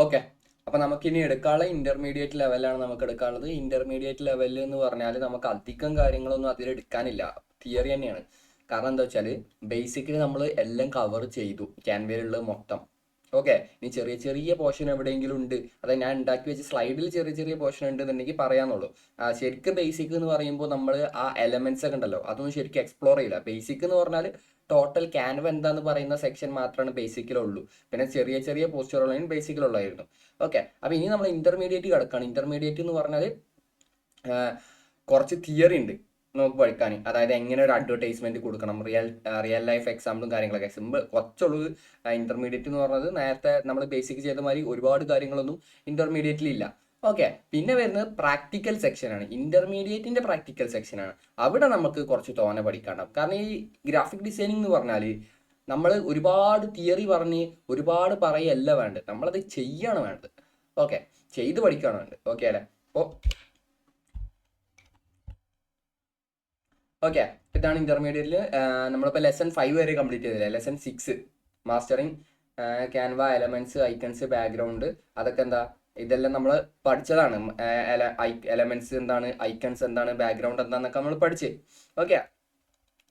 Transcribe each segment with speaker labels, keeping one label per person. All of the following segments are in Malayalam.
Speaker 1: ഓക്കെ, അപ്പൊ നമുക്കിനി എടുക്കാനുള്ള ഇന്റർമീഡിയറ്റ് ലെവലാണ് നമുക്ക് എടുക്കാനുള്ളത്. ഇന്റർമീഡിയറ്റ് ലെവലിൽ എന്ന് പറഞ്ഞാൽ നമുക്ക് അധികം കാര്യങ്ങളൊന്നും അതിൽ എടുക്കാനില്ല, തിയറി തന്നെയാണ്. കാരണം എന്താ വെച്ചാൽ ബേസിക്കലി നമ്മൾ എല്ലാം കവർ ചെയ്തു ക്യാൻവയിലുള്ളത് മൊത്തം. ഓക്കെ, ഇനി ചെറിയ ചെറിയ പോർഷൻ എവിടെയെങ്കിലും ഉണ്ട്, അതായത് ഞാൻ ഉണ്ടാക്കി വെച്ച സ്ലൈഡിൽ ചെറിയ ചെറിയ പോർഷൻ ഉണ്ടെന്നുണ്ടെങ്കിൽ പറയാന്നുള്ളൂ. ശരിക്കും ബേസിക് എന്ന് പറയുമ്പോൾ നമ്മൾ ആ എലമെന്റ്സ് ഒക്കെ ഉണ്ടല്ലോ അതൊന്നും ശരിക്കും എക്സ്പ്ലോർ ചെയ്യില്ല. ബേസിക് എന്ന് പറഞ്ഞാൽ ടോട്ടൽ ക്യാൻവ എന്താന്ന് പറയുന്ന സെക്ഷൻ മാത്രമാണ് ബേസിക്കിലുള്ളൂ. പിന്നെ ചെറിയ ചെറിയ പോസ്റ്ററുകളും ബേസിക്കിലുള്ളായിരുന്നു. ഓക്കെ, അപ്പൊ ഇനി നമ്മൾ ഇന്റർമീഡിയറ്റ് കിടക്കുകയാണ്. ഇന്റർമീഡിയറ്റ് എന്ന് പറഞ്ഞാൽ കുറച്ച് തിയറി ഉണ്ട് നമുക്ക് പഠിക്കാൻ. അതായത് എങ്ങനെ ഒരു അഡ്വർടൈസ്മെന്റ് കൊടുക്കണം, റിയൽ ലൈഫ് എക്സാമ്പിളും കാര്യങ്ങളൊക്കെ. സിമ്പിൾ കുറച്ചുള്ളത് ഇന്റർമീഡിയറ്റ് എന്ന് പറഞ്ഞത്. നേരത്തെ നമ്മൾ ബേസിക് ചെയ്ത മാതിരി ഒരുപാട് കാര്യങ്ങളൊന്നും ഇന്റർമീഡിയറ്റിൽ ഇല്ല. ഓക്കെ, പിന്നെ വരുന്നത് പ്രാക്ടിക്കൽ സെക്ഷനാണ്. ഇന്റർമീഡിയറ്റിന്റെ പ്രാക്ടിക്കൽ സെക്ഷനാണ്. അവിടെ നമുക്ക് കുറച്ച് തോനെ പഠിക്കാണ്ടാവും. കാരണം ഈ ഗ്രാഫിക് ഡിസൈനിങ് എന്ന് പറഞ്ഞാൽ നമ്മൾ ഒരുപാട് തിയറി പറഞ്ഞ് ഒരുപാട് പറയല്ല വേണ്ടത്, നമ്മളത് ചെയ്യാണ് വേണ്ടത്. ഓക്കെ, ചെയ്ത് പഠിക്കുകയാണ് വേണ്ടത്. ഓക്കെ അല്ലേ? അപ്പോൾ ഓക്കെ, ഇതാണ് ഇന്റർമീഡിയറ്റിൽ നമ്മളിപ്പോൾ ലെസൺ 5 വരെ കംപ്ലീറ്റ് ചെയ്തില്ലേ. Lesson 6 mastering Canva, elements, icons, background, അതൊക്കെ എന്താ ഇതെല്ലാം നമ്മൾ പഠിച്ചതാണ്. എലമെന്റ്സ് എന്താണ്, ഐക്കൺസ് എന്താണ്, ബാക്ക്ഗ്രൗണ്ട് എന്താന്നൊക്കെ നമ്മൾ പഠിച്ച്. ഓക്കെ,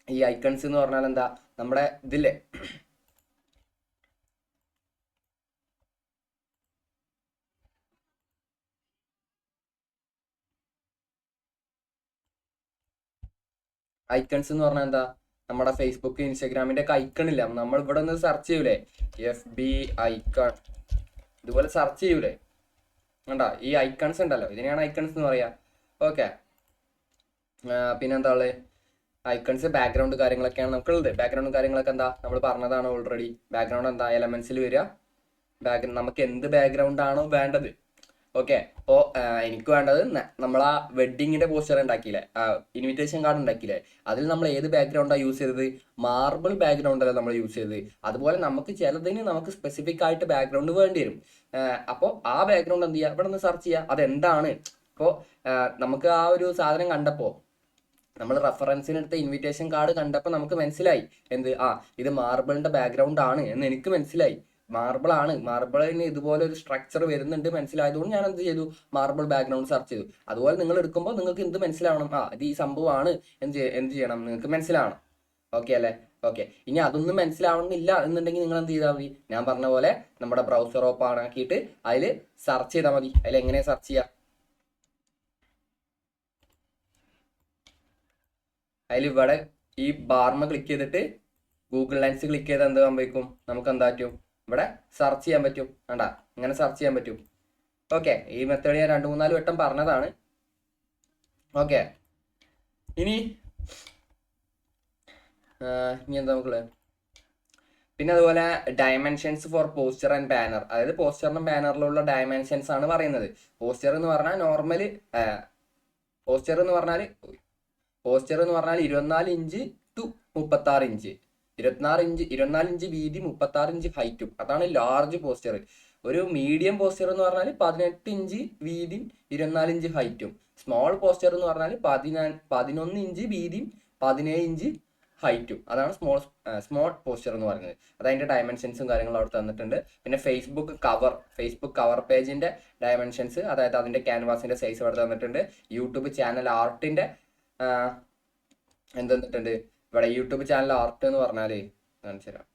Speaker 1: ഈ ഐക്കൺസ് എന്ന് പറഞ്ഞാൽ എന്താ, നമ്മുടെ ഇതില്ലേ ഐക്കൺസ് എന്ന് പറഞ്ഞാൽ എന്താ, നമ്മുടെ ഫേസ്ബുക്ക്, ഇൻസ്റ്റാഗ്രാമിന്റെ ഒക്കെ ഐക്കൺ ഇല്ല, നമ്മൾ ഇവിടെ ഒന്ന് സെർച്ച് ചെയ്യൂലേ, FB ഐക്കൺ, ഇതുപോലെ സെർച്ച് ചെയ്യൂലേ, കണ്ടാ ഈ ഐക്കൺസ് ഉണ്ടല്ലോ, ഇതിനെയാണ് ഐക്കൺസ് എന്ന് പറയാ. ഓക്കെ, പിന്നെന്താ ഉള്ളത്, ഐക്കൺസ്, ബാക്ക്ഗ്രൗണ്ട് കാര്യങ്ങളൊക്കെയാണ് നമുക്കുള്ളത്. ബാക്ക്ഗ്രൗണ്ട് കാര്യങ്ങളൊക്കെ എന്താ നമ്മൾ പറഞ്ഞതാണ് ഓൾറെഡി. ബാക്ക്ഗ്രൗണ്ട് എന്താ എലമെന്റ്സിൽ വരിക. നമുക്ക് എന്ത് ബാക്ക്ഗ്രൗണ്ട് ആണോ വേണ്ടത്. ഓക്കെ, അപ്പോൾ എനിക്ക് വേണ്ടത് നമ്മൾ ആ വെഡിങ്ങിന്റെ പോസ്റ്റർ ഉണ്ടാക്കിയില്ലേ, ഇൻവിറ്റേഷൻ കാർഡ് ഉണ്ടാക്കിയില്ലേ, അതിൽ നമ്മൾ ഏത് ബാക്ക്ഗ്രൗണ്ടാണ് യൂസ് ചെയ്തത്, മാർബിൾ ബാക്ക്ഗ്രൗണ്ടല്ല നമ്മൾ യൂസ് ചെയ്തത്. അതുപോലെ നമുക്ക് ചിലതിന് നമുക്ക് സ്പെസിഫിക് ആയിട്ട് ബാക്ക്ഗ്രൗണ്ട് വേണ്ടി വരും. അപ്പോൾ ആ ബാക്ക്ഗ്രൗണ്ട് എന്ത് ചെയ്യുക, ഇവിടെ നിന്ന് സെർച്ച് ചെയ്യുക അതെന്താണ്. ഇപ്പോൾ നമുക്ക് ആ ഒരു സാധനം കണ്ടപ്പോൾ, നമ്മൾ റെഫറൻസിനെടുത്ത ഇൻവിറ്റേഷൻ കാർഡ് കണ്ടപ്പോൾ നമുക്ക് മനസ്സിലായി എന്ത്, ഇത് മാർബിളിന്റെ ബാക്ക്ഗ്രൗണ്ട് ആണ് എന്ന് എനിക്ക് മനസ്സിലായി. മാർബിൾ ആണ്, മാർബിളിന് ഇതുപോലെ ഒരു സ്ട്രക്ചർ വരുന്നുണ്ട് മനസ്സിലായതുകൊണ്ട് ഞാൻ എന്ത് ചെയ്തു, മാർബിൾ ബാക്ക്ഗ്രൗണ്ട് സെർച്ച് ചെയ്തു. അതുപോലെ നിങ്ങൾ എടുക്കുമ്പോൾ നിങ്ങൾക്ക് എന്ത് മനസ്സിലാവണം, ഇത് ഈ സംഭവമാണ്, എന്ത് ചെയ്യണം, നിങ്ങൾക്ക് മനസ്സിലാവണം. ഓക്കെ അല്ലേ? ഓക്കെ, ഇനി അതൊന്നും മനസ്സിലാവണമെന്നില്ല എന്നുണ്ടെങ്കിൽ നിങ്ങൾ എന്ത് ചെയ്താൽ മതി, ഞാൻ പറഞ്ഞ പോലെ നമ്മുടെ ബ്രൗസർ ഓപ്പൺ ആക്കിയിട്ട് അതിൽ സെർച്ച് ചെയ്താൽ മതി. അതിൽ എങ്ങനെ സെർച്ച് ചെയ്യാം, അതിൽ ഇവിടെ ഈ ബാർമ ക്ലിക്ക് ചെയ്തിട്ട് ഗൂഗിൾ ലെൻസ് ക്ലിക്ക് ചെയ്താൽ എന്ത് സംഭവിക്കും, നമുക്ക് എന്താ പറ്റും, ഇവിടെ സെർച്ച് ചെയ്യാൻ പറ്റും. വേണ്ട, ഇങ്ങനെ സെർച്ച് ചെയ്യാൻ പറ്റും. ഓക്കെ, ഈ മെത്തേഡ് ഞാൻ 2-3-4 വട്ടം പറഞ്ഞതാണ്. ഓക്കെ, ഇനി എന്താ നമുക്കുള്ളത്, പിന്നെ അതുപോലെ dimensions for poster and banner. അതായത് പോസ്റ്ററിനും ബാനറിലുള്ള ഡയമെൻഷൻസ് ആണ് പറയുന്നത്. പോസ്റ്റർ എന്ന് പറഞ്ഞാൽ നോർമൽ പോസ്റ്റർ എന്ന് പറഞ്ഞാൽ 24 ഇഞ്ച് ടു 36 ഇഞ്ച്, 24 ഇഞ്ച് വീതി, 36 ഇഞ്ച് ഹൈറ്റും, അതാണ് ലാർജ് പോസ്റ്റർ. ഒരു മീഡിയം പോസ്റ്റർ എന്ന് പറഞ്ഞാൽ 18 ഇഞ്ച് വീതിയും 24 ഇഞ്ച് ഹൈറ്റും. സ്മോൾ പോസ്റ്റർ എന്ന് പറഞ്ഞാൽ 11 ഇഞ്ച് വീതിയും 17 ഇഞ്ച് ഹൈറ്റും, അതാണ് സ്മോൾ പോസ്റ്റർ എന്ന് പറയുന്നത്. അതതിന്റെ ഡയമെൻഷൻസും കാര്യങ്ങളും അവിടെ തന്നിട്ടുണ്ട്. പിന്നെ ഫേസ്ബുക്ക് കവർ പേജിന്റെ ഡയമെൻഷൻസ്, അതായത് അതിന്റെ ക്യാൻവാസിന്റെ സൈസ് അവിടെ തന്നിട്ടുണ്ട്. യൂട്യൂബ് ചാനൽ ആർട്ടിന്റെ എന്ത് തന്നിട്ടുണ്ട് ഇവിടെ. യൂട്യൂബ് ചാനൽ ആർട്ട് എന്ന് പറഞ്ഞാല് കാണിച്ചു തരാം.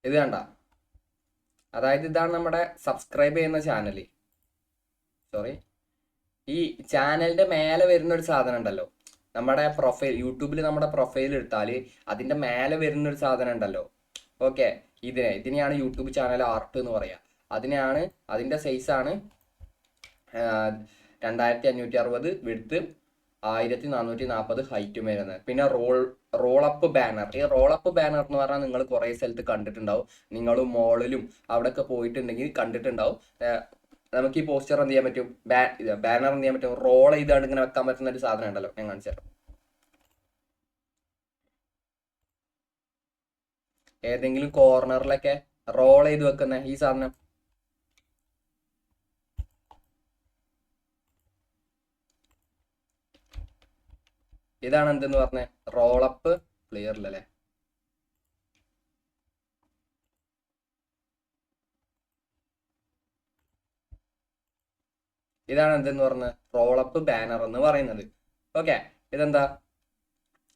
Speaker 1: ഇത് കണ്ട, അതായത് ഇതാണ് നമ്മുടെ സബ്സ്ക്രൈബ് ചെയ്യുന്ന ചാനൽ. സോറി, ഈ ചാനലിന്റെ മേലെ വരുന്ന ഒരു സാധനം ഉണ്ടല്ലോ, നമ്മുടെ പ്രൊഫൈൽ, യൂട്യൂബിൽ നമ്മുടെ പ്രൊഫൈൽ എടുത്താൽ അതിന്റെ മേലെ വരുന്ന ഒരു സാധനം ഉണ്ടല്ലോ. ഓക്കെ, ഇതിനെയാണ് യൂട്യൂബ് ചാനൽ ആർട്ട് എന്ന് പറയാ. അതിന്റെ സൈസാണ് 2560 വിഡ്ത്ത്, 1440 ഹൈറ്റും വരുന്നത്. പിന്നെ റോളപ്പ് ബാനർ. ഈ റോളപ്പ് ബാനർ എന്ന് പറഞ്ഞാൽ നിങ്ങൾ കുറേ സ്ഥലത്ത് കണ്ടിട്ടുണ്ടാവും, നിങ്ങളും മോളിലും അവിടെയൊക്കെ പോയിട്ടുണ്ടെങ്കിൽ കണ്ടിട്ടുണ്ടാവും. നമുക്ക് ഈ പോസ്റ്റർ എന്ത് ചെയ്യാൻ പറ്റും, ബാനർ എന്ത് ചെയ്യാൻ പറ്റും, റോൾ ചെയ്താണ്ട് ഇങ്ങനെ വെക്കാൻ പറ്റുന്ന ഒരു സാധനം ഉണ്ടല്ലോ, ഞാൻ കാണിച്ചു തരാം. ഏതെങ്കിലും കോർണറിലൊക്കെ റോൾ ചെയ്ത് വെക്കുന്ന ഈ സാധനം. ഇതാണ് എന്തെന്ന് പറഞ്ഞ റോളപ്പ്. ക്ലിയറില്ലല്ലേ? ഇതാണ് എന്തെന്ന് പറഞ്ഞ റോളപ്പ് ബാനർ എന്ന് പറയുന്നത്. ഓക്കെ, ഇതെന്താ?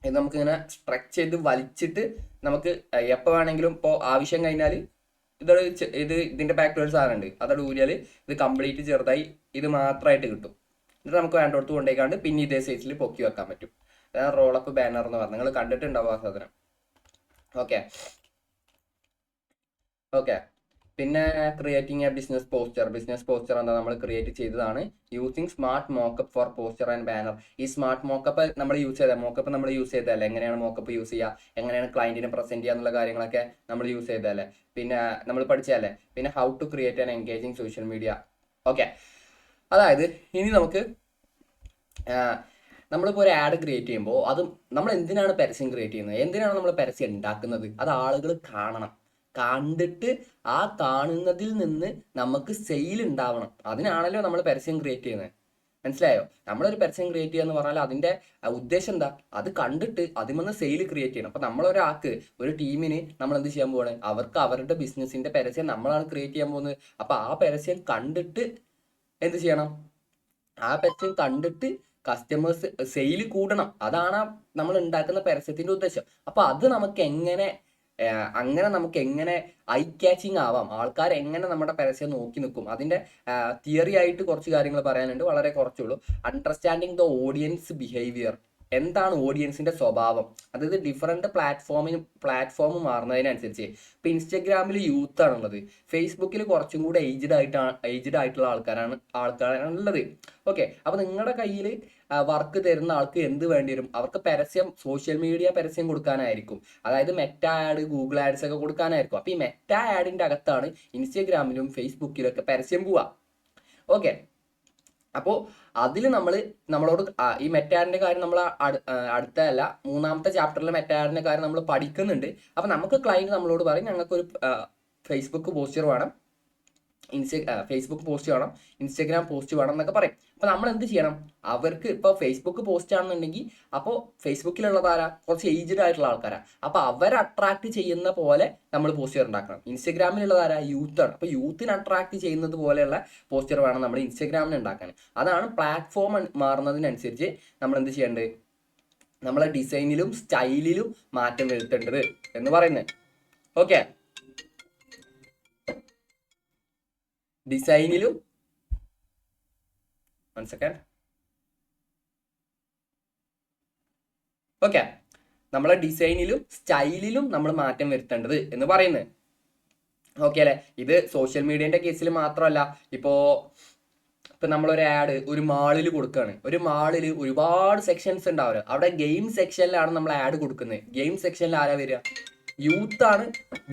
Speaker 1: ഇത് നമുക്കിങ്ങനെ സ്ട്രെച്ച് ചെയ്ത് വലിച്ചിട്ട് നമുക്ക് എപ്പോൾ വേണമെങ്കിലും ഇപ്പോൾ ആവശ്യം കഴിഞ്ഞാൽ ഇതിന്റെ ബാക്കിൽ ഒരു സാധനം ഉണ്ട്, അതോട് ഊരിയാൽ ഇത് കംപ്ലീറ്റ് ചെറുതായി ഇത് മാത്രമായിട്ട് കിട്ടും. ഇത് നമുക്ക് വേണ്ടടുത്ത് കൊണ്ടേക്കാണ്ട് പിന്നെ ഇതേ സൈസിൽ പൊക്കി വെക്കാൻ പറ്റും. അതാണ് റോളപ്പ് ബാനർ എന്ന് പറഞ്ഞത്. നിങ്ങൾ കണ്ടിട്ടുണ്ടാവും ആ സാധനം. ഓക്കെ ഓക്കെ പിന്നെ ക്രിയേറ്റിംഗ് എ ബിസിനസ് പോസ്റ്റർ എന്താ നമ്മൾ ക്രിയേറ്റ് ചെയ്തതാണ് using smart mockup for poster and banner. ഈ സ്മാർട്ട് മോക്കപ്പ് നമ്മൾ യൂസ് ചെയ്തല്ലേ, എങ്ങനെയാണ് മോക്കപ്പ് യൂസ് ചെയ്യുക, എങ്ങനെയാണ് ക്ലയന്റിനെ പ്രസന്റ് ചെയ്യുക എന്നുള്ള കാര്യങ്ങളൊക്കെ നമ്മൾ യൂസ് ചെയ്തല്ലേ, പിന്നെ നമ്മൾ പഠിച്ചതല്ലേ. പിന്നെ how to create an engaging social media. Okay, അതായത് ഇനി നമുക്ക് നമ്മളിപ്പോൾ ഒരു ആഡ് ക്രിയേറ്റ് ചെയ്യുമ്പോൾ അത് നമ്മൾ എന്തിനാണ് പരസ്യം ക്രിയേറ്റ് ചെയ്യുന്നത്, എന്തിനാണ് നമ്മൾ പരസ്യം ഉണ്ടാക്കുന്നത്, അത് ആളുകൾ കാണണം. കണ്ടിട്ട് ആ കാണുന്നതിൽ നിന്ന് നമുക്ക് സെയിൽ ഉണ്ടാവണം. അതിനാണല്ലോ നമ്മൾ പരസ്യം ക്രിയേറ്റ് ചെയ്യുന്നത്. മനസ്സിലായോ? നമ്മളൊരു പരസ്യം ക്രിയേറ്റ് ചെയ്യുക എന്ന് പറഞ്ഞാൽ അതിന്റെ ഉദ്ദേശം എന്താ? അത് കണ്ടിട്ട് അതിമന്ന് സെയിൽ ക്രിയേറ്റ് ചെയ്യണം. അപ്പൊ നമ്മളൊരാൾക്ക്, ഒരു ടീമിന് നമ്മൾ എന്ത് ചെയ്യാൻ പോവാണ്? അവർക്ക് അവരുടെ ബിസിനസിന്റെ പരസ്യം നമ്മളാണ് ക്രിയേറ്റ് ചെയ്യാൻ പോകുന്നത്. അപ്പൊ ആ പരസ്യം കണ്ടിട്ട് എന്ത് ചെയ്യണം? ആ പരസ്യം കണ്ടിട്ട് കസ്റ്റമേഴ്സ് സെയിൽ കൂടണം. അതാണ് നമ്മൾ ഉണ്ടാക്കുന്ന പരസ്യത്തിന്റെ ഉദ്ദേശം. അപ്പൊ അത് നമുക്ക് എങ്ങനെ ഐ ക്യാച്ചിങ് ആവാം, ആൾക്കാർ എങ്ങനെ നമ്മുടെ പരസ്യം നോക്കി നിൽക്കും, അതിന്റെ തിയറി ആയിട്ട് കുറച്ച് കാര്യങ്ങൾ പറയാനുണ്ട്, വളരെ കുറച്ചുള്ളൂ. Understanding the audience behaviour. എന്താണ് ഓഡിയൻസിന്റെ സ്വഭാവം, അതായത് ഡിഫറെന്റ് പ്ലാറ്റ്ഫോം മാറുന്നതിനനുസരിച്ച്. ഇപ്പൊ ഇൻസ്റ്റഗ്രാമിൽ യൂത്ത് ആണുള്ളത്, ഫേസ്ബുക്കിൽ കുറച്ചും കൂടെ ഏജ്ഡ് ആയിട്ടുള്ള ആൾക്കാരാണ് ഉള്ളത്. ഓക്കെ, അപ്പൊ നിങ്ങളുടെ കയ്യിൽ വർക്ക് തരുന്ന ആൾക്ക് എന്ത് വേണ്ടി വരും? അവർക്ക് പരസ്യം, സോഷ്യൽ മീഡിയ പരസ്യം കൊടുക്കാനായിരിക്കും. അതായത് മെറ്റ ആഡ്, ഗൂഗിൾ ആഡ്സ് ഒക്കെ കൊടുക്കാനായിരിക്കും. അപ്പൊ ഈ മെറ്റ ആഡിന്റെ അകത്താണ് ഇൻസ്റ്റഗ്രാമിലും ഫേസ്ബുക്കിലും ഒക്കെ പരസ്യം പോവാ. ഓക്കെ, അപ്പോൾ അതിൽ നമ്മളോട് ഈ മെറ്റ ആഡിന്റെ കാര്യം നമ്മൾ അടുത്തല്ല 3-ാമത്തെ ചാപ്റ്ററിൽ മെറ്റ ആഡിന്റെ കാര്യം നമ്മൾ പഠിക്കുന്നുണ്ട്. അപ്പൊ നമുക്ക് ക്ലയന്റ് നമ്മളോട് പറയും ഞങ്ങൾക്കൊരു ഫേസ്ബുക്ക് പോസ്റ്റർ വേണം, ഫേസ്ബുക്ക് പോസ്റ്റ് വേണം, ഇൻസ്റ്റഗ്രാം പോസ്റ്റ് വേണം എന്നൊക്കെ പറയും. അപ്പൊ നമ്മൾ എന്ത് ചെയ്യണം? അവർക്ക് ഇപ്പൊ ഫേസ്ബുക്ക് പോസ്റ്റ് ആണെന്നുണ്ടെങ്കിൽ അപ്പോൾ ഫേസ്ബുക്കിലുള്ളതാരാ? കുറച്ച് ഏജ്ഡ് ആയിട്ടുള്ള ആൾക്കാരാ. അപ്പൊ അവരെ അട്രാക്ട് ചെയ്യുന്ന പോലെ നമ്മൾ പോസ്റ്റർ ഉണ്ടാക്കണം. ഇൻസ്റ്റഗ്രാമിലുള്ളതാരാ? യൂത്താണ്. അപ്പൊ യൂത്തിനെ അട്രാക്ട് ചെയ്യുന്നത് പോലെയുള്ള പോസ്റ്റർ വേണം നമ്മൾ ഇൻസ്റ്റഗ്രാമിൽ ഉണ്ടാക്കാൻ. അതാണ് പ്ലാറ്റ്ഫോം മാറുന്നതിനനുസരിച്ച് നമ്മൾ എന്ത് ചെയ്യേണ്ടത്? നമ്മളെ ഡിസൈനിലും സ്റ്റൈലിലും മാറ്റം വരുത്തേണ്ടത് എന്ന് പറയുന്നത്. ഓക്കെ, ഡിസൈനിലും ഓക്കെ, നമ്മളെ ഡിസൈനിലും സ്റ്റൈലിലും നമ്മൾ മാറ്റം വരുത്തേണ്ടത് എന്ന് പറയുന്നത്. ഓക്കെ അല്ലെ? ഇത് സോഷ്യൽ മീഡിയന്റെ കേസിൽ മാത്രമല്ല. ഇപ്പോ നമ്മളൊരു ആഡ് ഒരു മാളിൽ കൊടുക്കുകയാണ്. ഒരു മാളിൽ ഒരുപാട് സെക്ഷൻസ് ഉണ്ടാവുക. അവിടെ ഗെയിം സെക്ഷനിലാണ് നമ്മൾ ആഡ് കൊടുക്കുന്നത്. ഗെയിം സെക്ഷനിൽ ആരാ വരിക? യൂത്താണ്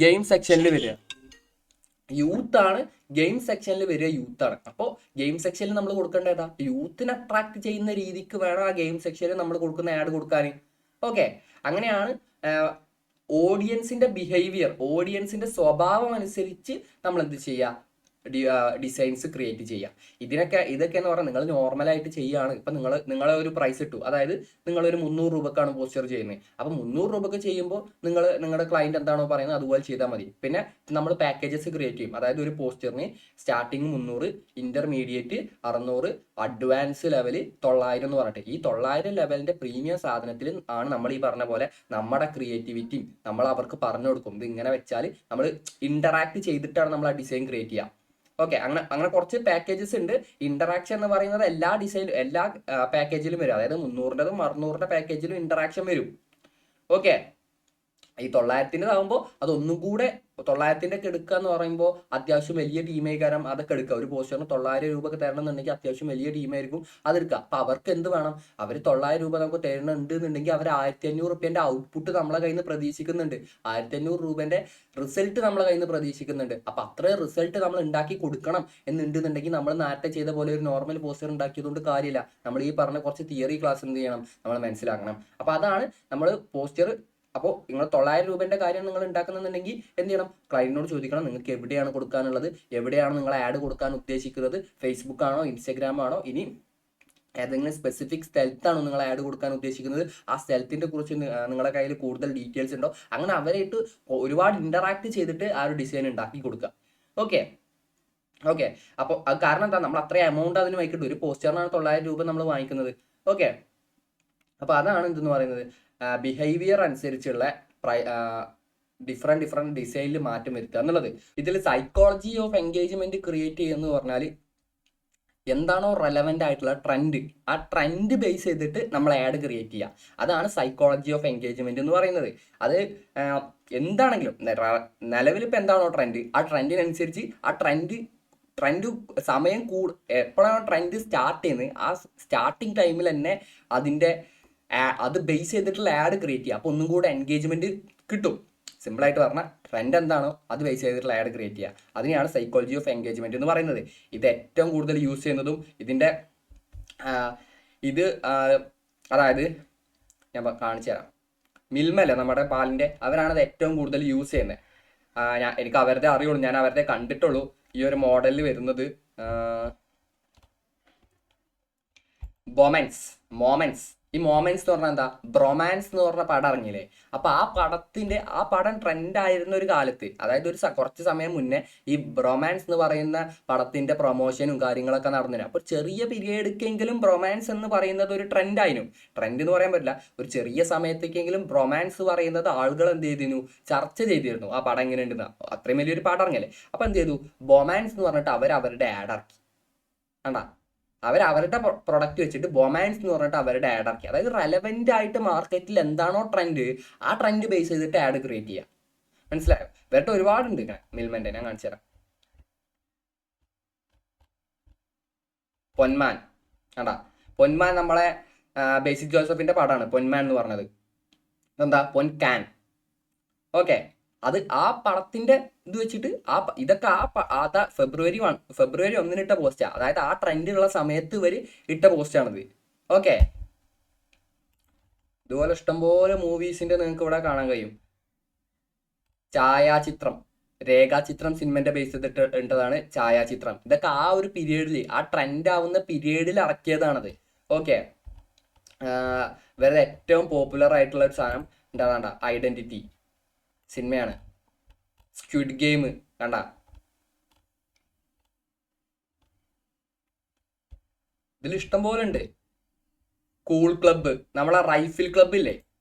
Speaker 1: ഗെയിം സെക്ഷനിൽ വരിക. യൂത്താണ്. അപ്പോൾ ഗെയിം സെക്ഷനിൽ നമ്മൾ കൊടുക്കേണ്ടതാ? യൂത്തിനെ അട്രാക്ട് ചെയ്യുന്ന രീതിക്ക് വേണം ആ ഗെയിം സെക്ഷനിൽ നമ്മൾ കൊടുക്കുന്ന ആഡ് കൊടുക്കാൻ. ഓക്കെ, അങ്ങനെയാണ് ഓഡിയൻസിന്റെ ബിഹേവിയർ, ഓഡിയൻസിന്റെ സ്വഭാവം അനുസരിച്ച് നമ്മൾ എന്ത് ചെയ്യുക? ഡിസൈൻസ് ക്രിയേറ്റ് ചെയ്യുക. ഇതൊക്കെ എന്ന് പറഞ്ഞാൽ നിങ്ങൾ നോർമലായിട്ട് ചെയ്യുകയാണ്. ഇപ്പം നിങ്ങളെ ഒരു പ്രൈസ് ഇട്ടു, അതായത് നിങ്ങളൊരു 300 രൂപക്കാണ് പോസ്റ്റർ ചെയ്യുന്നത്. അപ്പം 300 രൂപക്ക് ചെയ്യുമ്പോൾ നിങ്ങളുടെ ക്ലയന്റ് എന്താണോ പറയുന്നത് അതുപോലെ ചെയ്താൽ മതി. പിന്നെ നമ്മൾ പാക്കേജസ് ക്രിയേറ്റ് ചെയ്യും. അതായത് ഒരു പോസ്റ്ററിന് സ്റ്റാർട്ടിങ് 300, ഇന്റർമീഡിയറ്റ് 600, അഡ്വാൻസ് ലെവല് 900 എന്ന് പറഞ്ഞിട്ട് ഈ 900 ലെവലിന്റെ പ്രീമിയം സാധനത്തിൽ ആണ് നമ്മൾ ഈ പറഞ്ഞ പോലെ നമ്മുടെ ക്രിയേറ്റിവിറ്റി നമ്മൾ അവർക്ക് പറഞ്ഞു കൊടുക്കും. ഇത് ഇങ്ങനെ വെച്ചാൽ നമ്മൾ ഇന്ററാക്ട് ചെയ്തിട്ടാണ് നമ്മൾ ആ ഡിസൈൻ ക്രിയേറ്റ് ചെയ്യുക. ഓക്കെ, അങ്ങനെ കുറച്ച് പാക്കേജസ് ഉണ്ട്. ഇന്ററാക്ഷൻ എന്ന് പറയുന്നത് എല്ലാ പാക്കേജിലും വരും. അതായത് 300-ന്റെതും 600-ന്റെ പാക്കേജിലും ഇന്ററാക്ഷൻ വരും. ഓക്കെ, ഈ 900-ൻ്റെതാകുമ്പോൾ അതൊന്നും കൂടെ 900-ന്റെ ഒക്കെ എടുക്കുക എന്ന് പറയുമ്പോൾ അത്യാവശ്യം വലിയ ടീമേക്കാരം അതൊക്കെ എടുക്കുക. ഒരു പോസ്റ്ററിന് 900 രൂപ ഒക്കെ തരണം എന്നുണ്ടെങ്കിൽ അത്യാവശ്യം വലിയ ടീമായിരിക്കും അതെടുക്കുക. അപ്പൊ അവർക്ക് എന്ത് വേണം? അവർ 900 രൂപ നമുക്ക് തരുന്നുണ്ട് എന്നുണ്ടെങ്കിൽ അവർ 1500 റുപ്യന്റെ ഔട്ട്പുട്ട് നമ്മളെ കയ്യിൽ നിന്ന് പ്രതീക്ഷിക്കുന്നുണ്ട്. 1500 രൂപന്റെ റിസൾട്ട് നമ്മളെ കയ്യിൽ നിന്ന് പ്രതീക്ഷിക്കുന്നുണ്ട്. അപ്പൊ അത്രയും റിസൾട്ട് നമ്മൾ ഉണ്ടാക്കി കൊടുക്കണം എന്നുണ്ടെന്നുണ്ടെങ്കിൽ നമ്മൾ നേരത്തെ ചെയ്ത പോലെ ഒരു നോർമൽ പോസ്റ്റർ ഉണ്ടാക്കിയതുകൊണ്ട് കാര്യമില്ല. നമ്മൾ ഈ പറഞ്ഞ കുറച്ച് തിയറി ക്ലാസ് എന്ത് ചെയ്യണം? നമ്മൾ മനസ്സിലാക്കണം. അപ്പൊ അതാണ് നമ്മൾ പോസ്റ്റർ അപ്പോൾ നിങ്ങൾ 900 രൂപേൻ്റെ കാര്യം നിങ്ങൾ ഉണ്ടാക്കുന്നുണ്ടെങ്കിൽ എന്ത് ചെയ്യണം, ക്ലയൻറ്റിനോട് ചോദിക്കണം നിങ്ങൾക്ക് എവിടെയാണ് കൊടുക്കാനുള്ളത്, എവിടെയാണ് നിങ്ങൾ ആഡ് കൊടുക്കാൻ ഉദ്ദേശിക്കുന്നത്, ഫേസ്ബുക്ക് ആണോ ഇൻസ്റ്റഗ്രാം ആണോ, ഇനി ഏതെങ്കിലും സ്പെസിഫിക് സ്ഥലത്താണോ നിങ്ങൾ ആഡ് കൊടുക്കാൻ ഉദ്ദേശിക്കുന്നത്, ആ സ്ഥലത്തിൻ്റെ കുറിച്ച് നിങ്ങളുടെ കയ്യിൽ കൂടുതൽ ഡീറ്റെയിൽസ് ഉണ്ടോ, അങ്ങനെ അവരായിട്ട് ഒരുപാട് ഇൻ്ററാക്ട് ചെയ്തിട്ട് ആ ഒരു ഡിസൈൻ ഉണ്ടാക്കി കൊടുക്കുക. ഓക്കെ ഓക്കെ അപ്പോൾ അത് കാരണം എന്താ, നമ്മൾ അത്രയും എമൗണ്ട് അതിന് വാങ്ങിക്കിട്ട് ഒരു പോസ്റ്ററിനാണ് 900 രൂപ നമ്മൾ വാങ്ങിക്കുന്നത്. ഓക്കെ അപ്പോൾ അതാണ് എന്തെന്ന് പറയുന്നത്, ബിഹേവിയർ അനുസരിച്ചുള്ള ഡിഫറെൻറ്റ് ഡിസൈനിൽ മാറ്റം വരുത്തുക എന്നുള്ളത്. ഇതിൽ സൈക്കോളജി ഓഫ് എൻഗേജ്മെന്റ് ക്രിയേറ്റ് ചെയ്യുക പറഞ്ഞാൽ എന്താണോ റെലവൻ്റ് ആയിട്ടുള്ള ട്രെൻഡ്, ആ ട്രെൻഡ് ബേസ് ചെയ്തിട്ട് നമ്മൾ ആഡ് ക്രിയേറ്റ് ചെയ്യുക. അതാണ് സൈക്കോളജി ഓഫ് എൻഗേജ്മെന്റ് എന്ന് പറയുന്നത്. അത് എന്താണെങ്കിലും നിലവിൽ ഇപ്പം എന്താണോ ട്രെൻഡ്, ആ ട്രെൻഡിനനുസരിച്ച് ആ ട്രെൻഡ് സമയം എപ്പോഴാണോ ട്രെൻഡ് സ്റ്റാർട്ട് ചെയ്യുന്നത്, ആ സ്റ്റാർട്ടിങ് ടൈമിൽ തന്നെ അത് ബേസ് ചെയ്തിട്ടുള്ള ആഡ് ക്രിയേറ്റ് ചെയ്യുക. അപ്പോൾ ഒന്നും കൂടെ എൻഗേജ്മെന്റ് കിട്ടും. സിമ്പിളായിട്ട് പറഞ്ഞാൽ ട്രെൻഡ് എന്താണോ അത് ബേസ് ചെയ്തിട്ടുള്ള ആഡ് ക്രിയേറ്റ് ചെയ്യുക. അതിനെയാണ് സൈക്കോളജി ഓഫ് എൻഗേജ്മെന്റ് എന്ന് പറയുന്നത്. ഇത് ഏറ്റവും കൂടുതൽ യൂസ് ചെയ്യുന്നതും അതായത് ഞാൻ കാണിച്ചു തരാം. മിൽമല്ലേ നമ്മുടെ പാലിൻ്റെ, അവരാണത് ഏറ്റവും കൂടുതൽ യൂസ് ചെയ്യുന്നത്. എനിക്ക് അവരുടെ അറിയുള്ളൂ, ഞാൻ അവരുടെ കണ്ടിട്ടുള്ളൂ. ഈ ഒരു മോഡലിൽ വരുന്നത് മോമെന്റ്സ്. ഈ മോമെന്റ്സ് എന്ന് പറഞ്ഞാൽ എന്താ, ബ്രൊമാൻസ് എന്ന് പറഞ്ഞ പടം ഇറങ്ങിയില്ലേ, അപ്പോൾ ആ പടം ട്രെൻഡ് ആയിരുന്ന ഒരു കാലത്ത്, അതായത് കുറച്ച് സമയം മുന്നേ ഈ ബ്രൊമാൻസ് എന്ന് പറയുന്ന പടത്തിന്റെ പ്രൊമോഷനും കാര്യങ്ങളൊക്കെ നടന്നിരുന്നു. അപ്പോൾ ചെറിയ പീരിയഡ്ക്കെങ്കിലും ബ്രൊമാൻസ് എന്ന് പറയുന്നത് ഒരു ട്രെൻഡ് ആയിരുന്നു. ട്രെൻഡ് എന്ന് പറയാൻ പറ്റില്ല, ഒരു ചെറിയ സമയത്തേക്കെങ്കിലും ബ്രൊമാൻസ് പറയുന്നത് ആളുകൾ എന്ത് ചെയ്തിരുന്നു, ചർച്ച ചെയ്തിരുന്നു. ആ പടം എങ്ങനെ ഉണ്ടെന്ന്, അത്രയും വലിയൊരു പടം ഇറങ്ങിയല്ലേ. അപ്പോൾ എന്ത് ചെയ്തു, ബൊമാൻസ് എന്ന് പറഞ്ഞിട്ട് അവരുടെ ആഡ് ഇറക്കി. കണ്ടാ, അവരുടെ പ്രൊഡക്റ്റ് വെച്ചിട്ട് ബൊമാൻസ് എന്ന് പറഞ്ഞിട്ട് അവരുടെ ആഡ് ഇറക്കി. അതായത് റെലവെന്റ് ആയിട്ട് മാർക്കറ്റിൽ എന്താണോ ട്രെൻഡ്, ആ ട്രെൻഡ് ബേസ് ചെയ്തിട്ട് ആഡ് ക്രിയേറ്റ് ചെയ്യുക. മനസ്സിലായോ? വേറെ ഒരുപാടുണ്ട് ഇങ്ങനെ മിൽമന്റെ, ഞാൻ കാണിച്ചു തരാം. പൊന്മാൻ കണ്ടാ, പൊന്മാൻ നമ്മളെ ബേസിക് ജോസഫിന്റെ പടമാണ് പൊന്മാൻ എന്ന് പറഞ്ഞത്. എന്താ പൊൻകാൻ. ഓക്കെ, അത് ആ പടത്തിന്റെ ഇത് വെച്ചിട്ട് ഇതൊക്കെ ഫെബ്രുവരി 1 ഇട്ട പോസ്റ്റാ. അതായത് ആ ട്രെൻഡിലുള്ള സമയത്ത് ഇവർ ഇട്ട പോസ്റ്റാണിത്. ഓക്കെ, ഇതുപോലെ ഇഷ്ടംപോലെ മൂവീസിന്റെ നിങ്ങൾക്ക് ഇവിടെ കാണാൻ കഴിയും. ഛായാചിത്രം, രേഖാചിത്രം സിനിമന്റെ ബേസ് ചെയ്തിട്ട് ഉണ്ടതാണ് ഛായാചിത്രം. ഇതൊക്കെ ആ ഒരു പീരീഡിൽ, ആ ട്രെൻഡ് ആവുന്ന പീരീഡിൽ ഇറക്കിയതാണത്. ഓക്കെ, വേറെ ഏറ്റവും പോപ്പുലർ ആയിട്ടുള്ള ഒരു സാധനം എന്താ, ഐഡന്റിറ്റി സിനിമയാണ്. സ്ക്വിഡ് ഗെയിം കണ്ട, ഇതിൽ ഇഷ്ടം പോലെ ഉണ്ട്. കൂൾ ക്ലബ്ബ്, നമ്മളെ റൈഫിൾ ക്ലബ്ബ് ഇല്ലേ,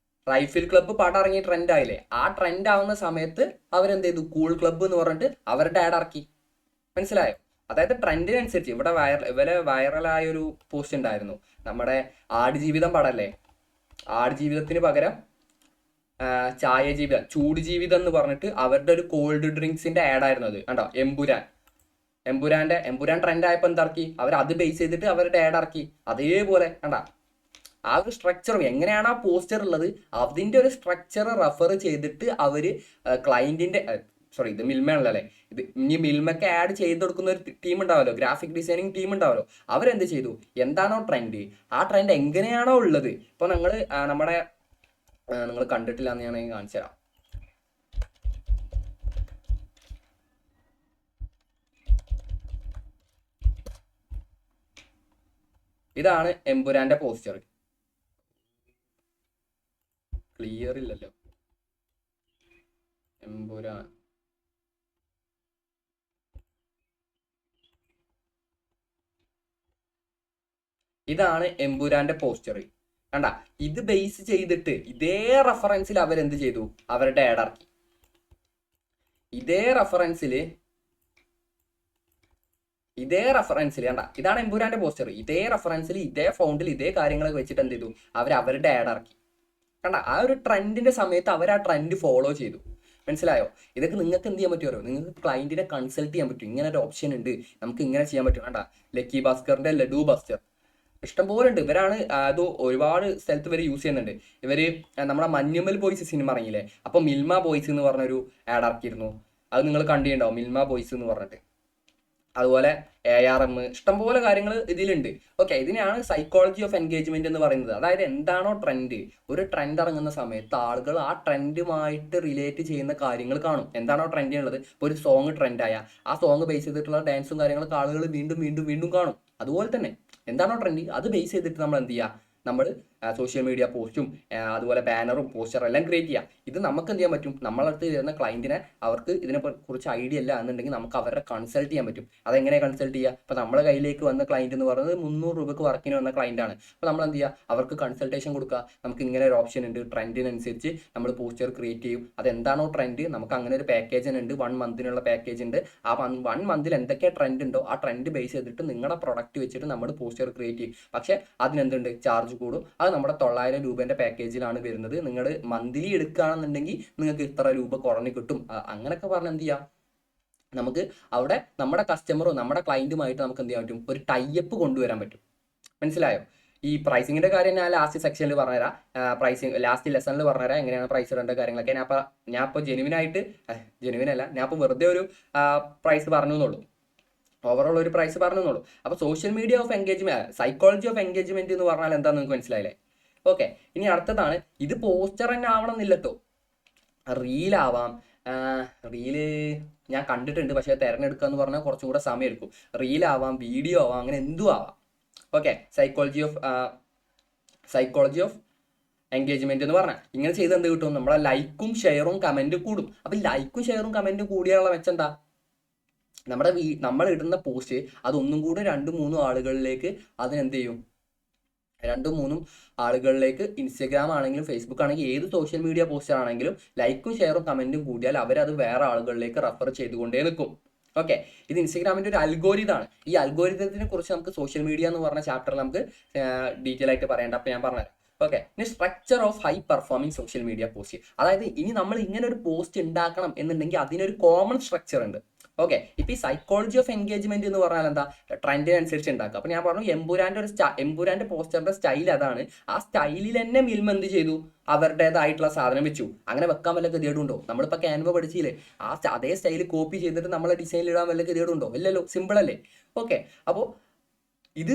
Speaker 1: റൈഫിൾ ക്ലബ്ബ് പടം ഇറങ്ങി ട്രെൻഡ് ആയില്ലേ, ആ ട്രെൻഡ് ആവുന്ന സമയത്ത് അവരെന്ത് ചെയ്തു, കൂൾ ക്ലബ്ബ് എന്ന് പറഞ്ഞിട്ട് അവരുടെ ആഡ് ഇറക്കി. മനസ്സിലായോ? അതായത് ട്രെൻഡിനനുസരിച്ച് ഇവരെ വൈറലായ ഒരു പോസ്റ്റ് ഉണ്ടായിരുന്നു. നമ്മുടെ ആടുജീവിതം പടമല്ലേ, ആടുജീവിതത്തിന് പകരം ചൂട് ജീവിതം എന്ന് പറഞ്ഞിട്ട് അവരുടെ ഒരു കോൾഡ് ഡ്രിങ്ക്സിന്റെ ആഡ് ആയിരുന്നു അത്. കണ്ടോ, എമ്പുരാൻ ട്രെൻഡ് ആയപ്പോൾ എന്താക്കി, അവർ അത് ബേസ് ചെയ്തിട്ട് അവരുടെ ആഡ് ഇറക്കി. അതേപോലെ കണ്ട, ആ ഒരു സ്ട്രക്ചറും എങ്ങനെയാണ് ആ പോസ്റ്റർ ഉള്ളത്, അതിന്റെ ഒരു സ്ട്രക്ചർ റെഫർ ചെയ്തിട്ട് അവര് ക്ലയന്റിന്റെ ഇത് മിൽമയാണല്ലേ, ഇത് ഇനി മിൽമയ്ക്ക് ആഡ് ചെയ്ത് കൊടുക്കുന്ന ഒരു ടീം ഉണ്ടാവല്ലോ, ഗ്രാഫിക് ഡിസൈനിങ് ടീം ഉണ്ടാവല്ലോ, അവരെന്ത് ചെയ്തു, എന്താണോ ട്രെൻഡ്, ആ ട്രെൻഡ് എങ്ങനെയാണോ ഉള്ളത്. ഇപ്പൊ നിങ്ങൾ കണ്ടിട്ടില്ല എന്ന് ഞാൻ കാണിച്ചു തരാം. ഇതാണ് എമ്പുരാന്റെ പോസ്റ്റർ. ക്ലിയർ ഇല്ലല്ലോ, എമ്പുരാൻ. ഇതാണ് എമ്പുരാന്റെ പോസ്റ്റർ. കണ്ട, ഇത് ബേസ് ചെയ്തിട്ട് ഇതേ റെഫറൻസിൽ അവരെന്ത് ചെയ്തു, അവരുടെ ആഡ് ഇറക്കി. ഇതേ റെഫറൻസിൽ കണ്ട, ഇതാണ് എമ്പുരാന്റെ പോസ്റ്റർ. ഇതേ റെഫറൻസിൽ ഇതേ ഫോണ്ടിൽ ഇതേ കാര്യങ്ങളൊക്കെ വെച്ചിട്ട് എന്ത് ചെയ്തു, അവരുടെ ആഡ് ഇറക്കി. കണ്ട, ആ ഒരു ട്രെൻഡിന്റെ സമയത്ത് അവർ ആ ട്രെൻഡ് ഫോളോ ചെയ്തു. മനസ്സിലായോ? ഇതൊക്കെ നിങ്ങൾക്ക് എന്ത് ചെയ്യാൻ പറ്റുമോ, നിങ്ങൾക്ക് ക്ലയന്റിനെ കൺസൾട്ട് ചെയ്യാൻ പറ്റും. ഇങ്ങനെ ഒരു ഓപ്ഷൻ ഉണ്ട്, നമുക്ക് ഇങ്ങനെ ചെയ്യാൻ പറ്റും. കണ്ട, ലക്കി ഭാസ്കറിന്റെ ലഡു ബസ്റ്റർ ഇഷ്ടംപോലെ ഉണ്ട്. ഇവരാണ് അത് ഒരുപാട് സ്ഥലത്ത് ഇവർ യൂസ് ചെയ്യുന്നുണ്ട്. ഇവര് നമ്മുടെ മഞ്ഞുമൽ ബോയ്സ് സിനിമ ഇറങ്ങിയില്ലേ, അപ്പോൾ മിൽമ ബോയ്സ് എന്ന് പറഞ്ഞൊരു ആഡ് ഇറക്കിയിരുന്നു. അത് നിങ്ങൾ കണ്ടിട്ടുണ്ടാവും, മിൽമ ബോയ്സ് എന്ന് പറഞ്ഞിട്ട്. അതുപോലെ ARM, ഇഷ്ടംപോലെ കാര്യങ്ങൾ ഇതിലുണ്ട്. ഓക്കെ, ഇതിനെയാണ് സൈക്കോളജി ഓഫ് എൻഗേജ്മെന്റ് എന്ന് പറയുന്നത്. അതായത് എന്താണോ ട്രെൻഡ്, ഒരു ട്രെൻഡ് ഇറങ്ങുന്ന സമയത്ത് ആളുകൾ ആ ട്രെൻഡുമായിട്ട് റിലേറ്റ് ചെയ്യുന്ന കാര്യങ്ങൾ കാണും. എന്താണോ ട്രെൻഡിനുള്ളത്, ഇപ്പോൾ ഒരു സോങ് ട്രെൻഡായ ആ സോങ് ബേസ് ചെയ്തിട്ടുള്ള ഡാൻസും കാര്യങ്ങളൊക്കെ ആളുകൾ വീണ്ടും വീണ്ടും വീണ്ടും കാണും. അതുപോലെ തന്നെ എന്താണോ ട്രെൻഡ് അത് ബേസ് ചെയ്തിട്ട് നമ്മൾ എന്ത് ചെയ്യുക, നമ്മൾ സോഷ്യൽ മീഡിയ പോസ്റ്റും അതുപോലെ ബാനറും പോസ്റ്ററും എല്ലാം ക്രിയേറ്റ് ചെയ്യാം. ഇത് നമുക്ക് എന്ത് ചെയ്യാൻ പറ്റും, നമ്മളടുത്ത് വരുന്ന ക്ലയന്റിനെ അവർക്ക് ഇതിനെ കുറിച്ച് ഐഡിയ ഇല്ല എന്നുണ്ടെങ്കിൽ നമുക്ക് അവരെ കൺസൾട്ട് ചെയ്യാൻ പറ്റും. അതെങ്ങനെ കൺസൾട്ട് ചെയ്യുക? ഇപ്പോൾ നമ്മുടെ കയ്യിലേക്ക് വന്ന ക്ലയന്റ് എന്ന് പറയുന്നത് 300 രൂപയ്ക്ക് വർക്കിന് വന്ന ക്ലയന്റ് ആണ്. അപ്പോൾ നമ്മൾ എന്ത് ചെയ്യുക, അവർക്ക് കൺസൾട്ടേഷൻ കൊടുക്കുക. നമുക്ക് ഇങ്ങനെ ഒരു ഓപ്ഷൻ ഉണ്ട്, ട്രെൻഡിനനുസരിച്ച് നമ്മൾ പോസ്റ്റർ ക്രിയേറ്റ് ചെയ്യും. അതെന്താണോ ട്രെൻഡ്, നമുക്ക് അങ്ങനെ ഒരു പാക്കേജ് ഉണ്ട്, 1 മന്തിനുള്ള പാക്കേജ് ഉണ്ട്. ആ 1 മന്തിൽ എന്തൊക്കെ ട്രെൻഡ് ഉണ്ടോ ആ ട്രെൻഡ് ബേസ് ചെയ്തിട്ട് നിങ്ങളുടെ പ്രൊഡക്റ്റ് വെച്ചിട്ട് നമ്മൾ പോസ്റ്റർ ക്രിയേറ്റ് ചെയ്യും. പക്ഷേ അതിനെന്തുണ്ട്, ചാർജ് കൂടും. അത് നമ്മുടെ 900 രൂപേൻ്റെ പാക്കേജിലാണ് വരുന്നത്. നിങ്ങൾ മന്ത്ലി എടുക്കുകയാണെന്നുണ്ടെങ്കിൽ നിങ്ങൾക്ക് ഇത്ര രൂപ കുറഞ്ഞ് കിട്ടും. അങ്ങനെയൊക്കെ പറഞ്ഞാൽ എന്ത് ചെയ്യാം, നമുക്ക് അവിടെ നമ്മുടെ കസ്റ്റമറും നമ്മുടെ ക്ലയൻറ്റുമായിട്ട് നമുക്ക് എന്ത് ചെയ്യാൻ പറ്റും, ഒരു ടൈപ്പ് കൊണ്ടുവരാൻ പറ്റും. മനസ്സിലായോ? ഈ പ്രൈസിങ്ങിൻ്റെ കാര്യം ഞാൻ ലാസ്റ്റ് സെക്ഷനിൽ പറഞ്ഞുതരാം. പ്രൈസിങ് ലാസ്റ്റ് ലെസണിൽ പറഞ്ഞുതരാം എങ്ങനെയാണ് പ്രൈസ് ഇടേണ്ട കാര്യങ്ങളൊക്കെ. ഞാൻ ഇപ്പോൾ ജെനുവിനല്ല, ഞാൻ ഇപ്പോൾ വെറുതെ ഒരു പ്രൈസ് പറഞ്ഞു എന്നുള്ളൂ, ഓവറോൾ ഒരു പ്രൈസ് പറഞ്ഞു എന്നുള്ളൂ. അപ്പോൾ social media of engagement, psychology of engagement എന്ന് പറഞ്ഞാൽ എന്താണെന്ന് നിങ്ങൾക്ക് മനസ്സിലായില്ലേ? ഓക്കെ, ഇനി അടുത്തതാണ്, ഇത് പോസ്റ്റർ തന്നെ ആവണം എന്നില്ലട്ടോ, റീലാവാം. റീല് ഞാൻ കണ്ടിട്ടുണ്ട്, പക്ഷേ തിരഞ്ഞെടുക്കുക എന്ന് പറഞ്ഞാൽ കുറച്ചും കൂടെ സമയം എടുക്കും. റീലാവാം, വീഡിയോ ആവാം, അങ്ങനെ എന്തും ആവാം. ഓക്കെ, സൈക്കോളജി ഓഫ് എൻഗേജ്മെന്റ് എന്ന് പറഞ്ഞാൽ ഇങ്ങനെ ചെയ്ത് എന്ത് കിട്ടും, നമ്മളെ ലൈക്കും ഷെയറും കമന്റും കൂടും. അപ്പം ലൈക്കും ഷെയറും കമന്റും കൂടിയുള്ള മെച്ചെന്താ, നമ്മൾ ഇടുന്ന പോസ്റ്റ് അതൊന്നും കൂടെ 2-3 ആളുകളിലേക്ക് അതിനെന്ത് ചെയ്യും, 2-3 ആളുകളിലേക്ക്, ഇൻസ്റ്റഗ്രാം ആണെങ്കിലും ഫേസ്ബുക്ക് ആണെങ്കിലും ഏത് സോഷ്യൽ മീഡിയ പോസ്റ്റർ ആണെങ്കിലും ലൈക്കും ഷെയറും കമന്റും കൂടിയാൽ അവരത് വേറെ ആളുകളിലേക്ക് റെഫർ ചെയ്തുകൊണ്ടേ നിൽക്കും. ഓക്കെ, ഇത് ഇൻസ്റ്റഗ്രാമിൻ്റെ ഒരു അൽഗോരിതാണ്. ഈ അൽഗോരിതത്തിനെ കുറിച്ച് നമുക്ക് സോഷ്യൽ മീഡിയ എന്ന് പറഞ്ഞ ചാപ്റ്ററിൽ നമുക്ക് ഡീറ്റെയിൽ ആയിട്ട് പറയേണ്ട, അപ്പോൾ ഞാൻ പറഞ്ഞുതരാം. ഓക്കെ, ഇനി structure of high performing social media post. അതായത് ഇനി നമ്മൾ ഇങ്ങനെ ഒരു പോസ്റ്റ് ഉണ്ടാക്കണം എന്നുണ്ടെങ്കിൽ അതിനൊരു കോമൺ സ്ട്രക്ചർ ഉണ്ട്. ഓക്കെ, ഇപ്പം ഈ സൈക്കോളജി ഓഫ് എൻഗേജ്മെന്റ് എന്ന് പറഞ്ഞാൽ എന്താ, ട്രെൻഡിനനുസരിച്ച് ഉണ്ടാക്കുക. അപ്പോൾ ഞാൻ പറഞ്ഞു എമ്പുരാൻ്റെ പോസ്റ്ററിന്റെ സ്റ്റൈൽ അതാണ്. ആ സ്റ്റൈലിൽ തന്നെ മിൽമ എന്ത് ചെയ്തു, അവരുടേതായിട്ടുള്ള സാധനം വെച്ചു. അങ്ങനെ വെക്കാൻ വല്ല ഗതികേടുണ്ടോ? നമ്മളിപ്പോൾ ക്യാൻവ പഠിച്ചില്ലേ, അതേ സ്റ്റൈൽ കോപ്പി ചെയ്തിട്ട് നമ്മളെ ഡിസൈനിൽ ഇടാൻ വല്ല ഗതികേടുണ്ടോ? ഇല്ലല്ലോ, സിമ്പിൾ അല്ലേ? ഓക്കെ, അപ്പോൾ ഇത്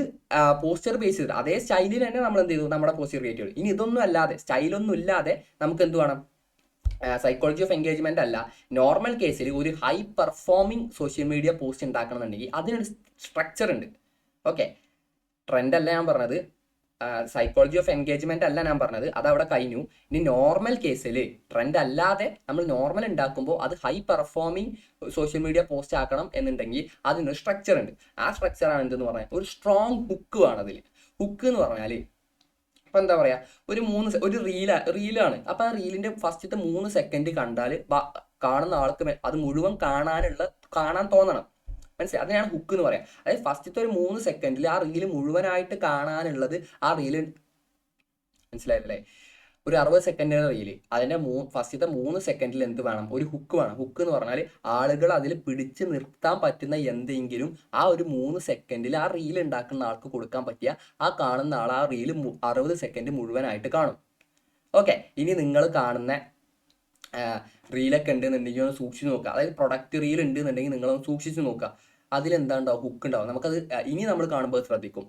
Speaker 1: പോസ്റ്റർ ബേസ് ചെയ്തിട്ട് അതേ സ്റ്റൈലിൽ തന്നെ നമ്മൾ എന്ത് ചെയ്തു, നമ്മുടെ പോസ്റ്റർ ക്രിയേറ്റ് ചെയ്തു. ഇനി ഇതൊന്നും അല്ലാതെ, സ്റ്റൈലൊന്നും ഇല്ലാതെ നമുക്ക് എന്ത് വേണം, സൈക്കോളജി ഓഫ് എൻഗേജ്മെന്റ് അല്ല, നോർമൽ കേസിൽ ഒരു high performing social media post ഉണ്ടാക്കണമെന്നുണ്ടെങ്കിൽ അതിനൊരു സ്ട്രക്ചർ ഉണ്ട്. ഓക്കെ, ട്രെൻഡ് അല്ല ഞാൻ പറഞ്ഞത്, സൈക്കോളജി ഓഫ് എൻഗേജ്മെന്റ് അല്ല ഞാൻ പറഞ്ഞത്, അത് അവിടെ കഴിഞ്ഞു. ഇനി നോർമൽ കേസിൽ ട്രെൻഡ് അല്ലാതെ നമ്മൾ നോർമൽ ഉണ്ടാക്കുമ്പോൾ അത് high performing social media post ആക്കണം എന്നുണ്ടെങ്കിൽ അതിനൊരു സ്ട്രക്ചർ ഉണ്ട്. ആ സ്ട്രക്ചറാണ് എന്തെന്ന് പറഞ്ഞാൽ ഒരു സ്ട്രോങ് ഹുക്ക് വേണം അതിൽ. ഹുക്ക് എന്ന് പറഞ്ഞാൽ ഇപ്പം എന്താ പറയുക, ഒരു റീലാണ്. അപ്പം ആ റീലിൻ്റെ ഫസ്റ്റത്തെ 3 സെക്കൻഡ് കണ്ടാൽ കാണുന്ന ആൾക്ക് അത് മുഴുവൻ കാണാൻ തോന്നണം. മനസ്സിലായി? അതിനാണ് ഹുക്ക് എന്ന് പറയാം. അതായത് ഫസ്റ്റത്തെ ഒരു 3 സെക്കൻഡിൽ ആ റീല് മുഴുവനായിട്ട് കാണാനുള്ളത് ആ റീല്, മനസ്സിലായില്ലേ? ഒരു 60 സെക്കൻഡിൻ്റെ റീല്, അതിൻ്റെ ഫസ്റ്റത്തെ 3 സെക്കൻഡിൽ എന്ത് വേണം, ഒരു ഹുക്ക് വേണം. ഹുക്ക് എന്ന് പറഞ്ഞാൽ ആളുകൾ അതിൽ പിടിച്ച് നിർത്താൻ പറ്റുന്ന എന്തെങ്കിലും ആ ഒരു 3 സെക്കൻഡിൽ ആ റീൽ ഉണ്ടാക്കുന്ന ആൾക്ക് കൊടുക്കാൻ പറ്റിയ ആ കാണുന്ന ആൾ ആ റീല് 60 സെക്കൻഡ് മുഴുവനായിട്ട് കാണും. ഓക്കെ, ഇനി നിങ്ങൾ കാണുന്ന റീലൊക്കെ ഉണ്ടെന്നുണ്ടെങ്കിൽ ഒന്ന് സൂക്ഷിച്ച് നോക്കുക. അതായത് പ്രൊഡക്റ്റ് റീൽ ഉണ്ട് എന്നുണ്ടെങ്കിൽ നിങ്ങളൊന്ന് സൂക്ഷിച്ച് നോക്കുക. അതിലെന്താണ്ടാവും, ഹുക്ക് ഉണ്ടാവും. നമുക്കത് ഇനി നമ്മൾ കാണുമ്പോൾ ശ്രദ്ധിക്കും.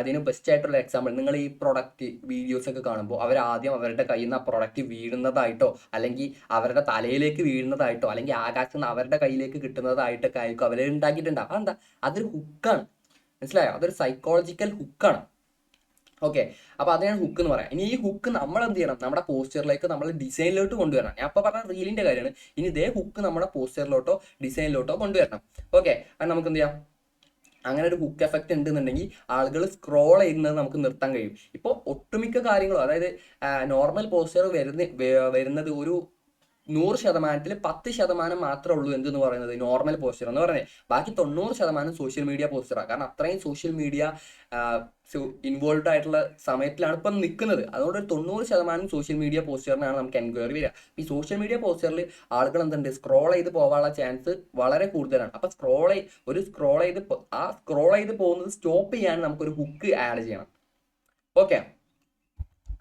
Speaker 1: അതിന് ബെസ്റ്റ് ആയിട്ടുള്ള എക്സാമ്പിൾ, നിങ്ങൾ ഈ പ്രൊഡക്റ്റ് വീഡിയോസ് ഒക്കെ കാണുമ്പോൾ അവരാദ്യം അവരുടെ കയ്യിൽ നിന്ന് ആ പ്രൊഡക്റ്റ് വീഴുന്നതായിട്ടോ അല്ലെങ്കിൽ അവരുടെ തലയിലേക്ക് വീഴുന്നതായിട്ടോ അല്ലെങ്കിൽ ആകാശത്ത് നിന്ന് അവരുടെ കയ്യിലേക്ക് കിട്ടുന്നതായിട്ടൊക്കെ ആയിരിക്കും അവർ ഉണ്ടാക്കിയിട്ടുണ്ടാവും. അതെന്താ, അതൊരു ഹുക്കാണ്. മനസ്സിലായോ? അതൊരു സൈക്കോളജിക്കൽ ഹുക്കാണ്. ഓക്കെ, അപ്പോൾ അതിനാണ് ഹുക്ക് എന്ന് പറയാം. ഇനി ഈ ഹുക്ക് നമ്മൾ എന്ത് ചെയ്യണം, നമ്മുടെ പോസ്റ്ററിലേക്ക് നമ്മൾ ഡിസൈനിലോട്ട് കൊണ്ടുവരണം. ഞാൻ ഇപ്പോൾ പറഞ്ഞ റീലിൻ്റെ കാര്യമാണ്. ഇനി ഇതേ ഹുക്ക് നമ്മുടെ പോസ്റ്ററിലോട്ടോ ഡിസൈനിലോട്ടോ കൊണ്ടുവരണം. ഓക്കെ, അത് നമുക്ക് എന്ത് ചെയ്യാം, അങ്ങനെ ഒരു ഹുക്ക് എഫക്റ്റ് ഉണ്ടെന്നുണ്ടെങ്കിൽ ആളുകൾ സ്ക്രോൾ ചെയ്യുന്നത് നമുക്ക് നിർത്താൻ കഴിയും. ഇപ്പോൾ ഒട്ടുമിക്ക കാര്യങ്ങളും, അതായത് നോർമൽ പോസ്റ്റർ വരുന്നത് ഒരു 100%-ൽ 10% മാത്രമേ ഉള്ളൂ എന്തെന്ന് പറയുന്നത് നോർമൽ പോസ്റ്റർ എന്ന് പറയുന്നത്. ബാക്കി 90% സോഷ്യൽ മീഡിയ പോസ്റ്ററാണ്. കാരണം അത്രയും സോഷ്യൽ മീഡിയ ഇൻവോൾവ് ആയിട്ടുള്ള സമയത്തിലാണ് ഇപ്പം നിൽക്കുന്നത്. അതുകൊണ്ട് ഒരു 90% സോഷ്യൽ മീഡിയ പോസ്റ്ററിനാണ് നമുക്ക് എൻക്വയറി വരിക. ഈ സോഷ്യൽ മീഡിയ പോസ്റ്ററിൽ ആളുകൾ എന്തുണ്ട്, സ്ക്രോൾ ചെയ്ത് പോകാനുള്ള ചാൻസ് വളരെ കൂടുതലാണ്. അപ്പം സ്ക്രോൾ ചെയ്ത് പോകുന്നത് സ്റ്റോപ്പ് ചെയ്യാൻ നമുക്കൊരു ഹുക്ക് ആഡ് ചെയ്യണം. ഓക്കെ,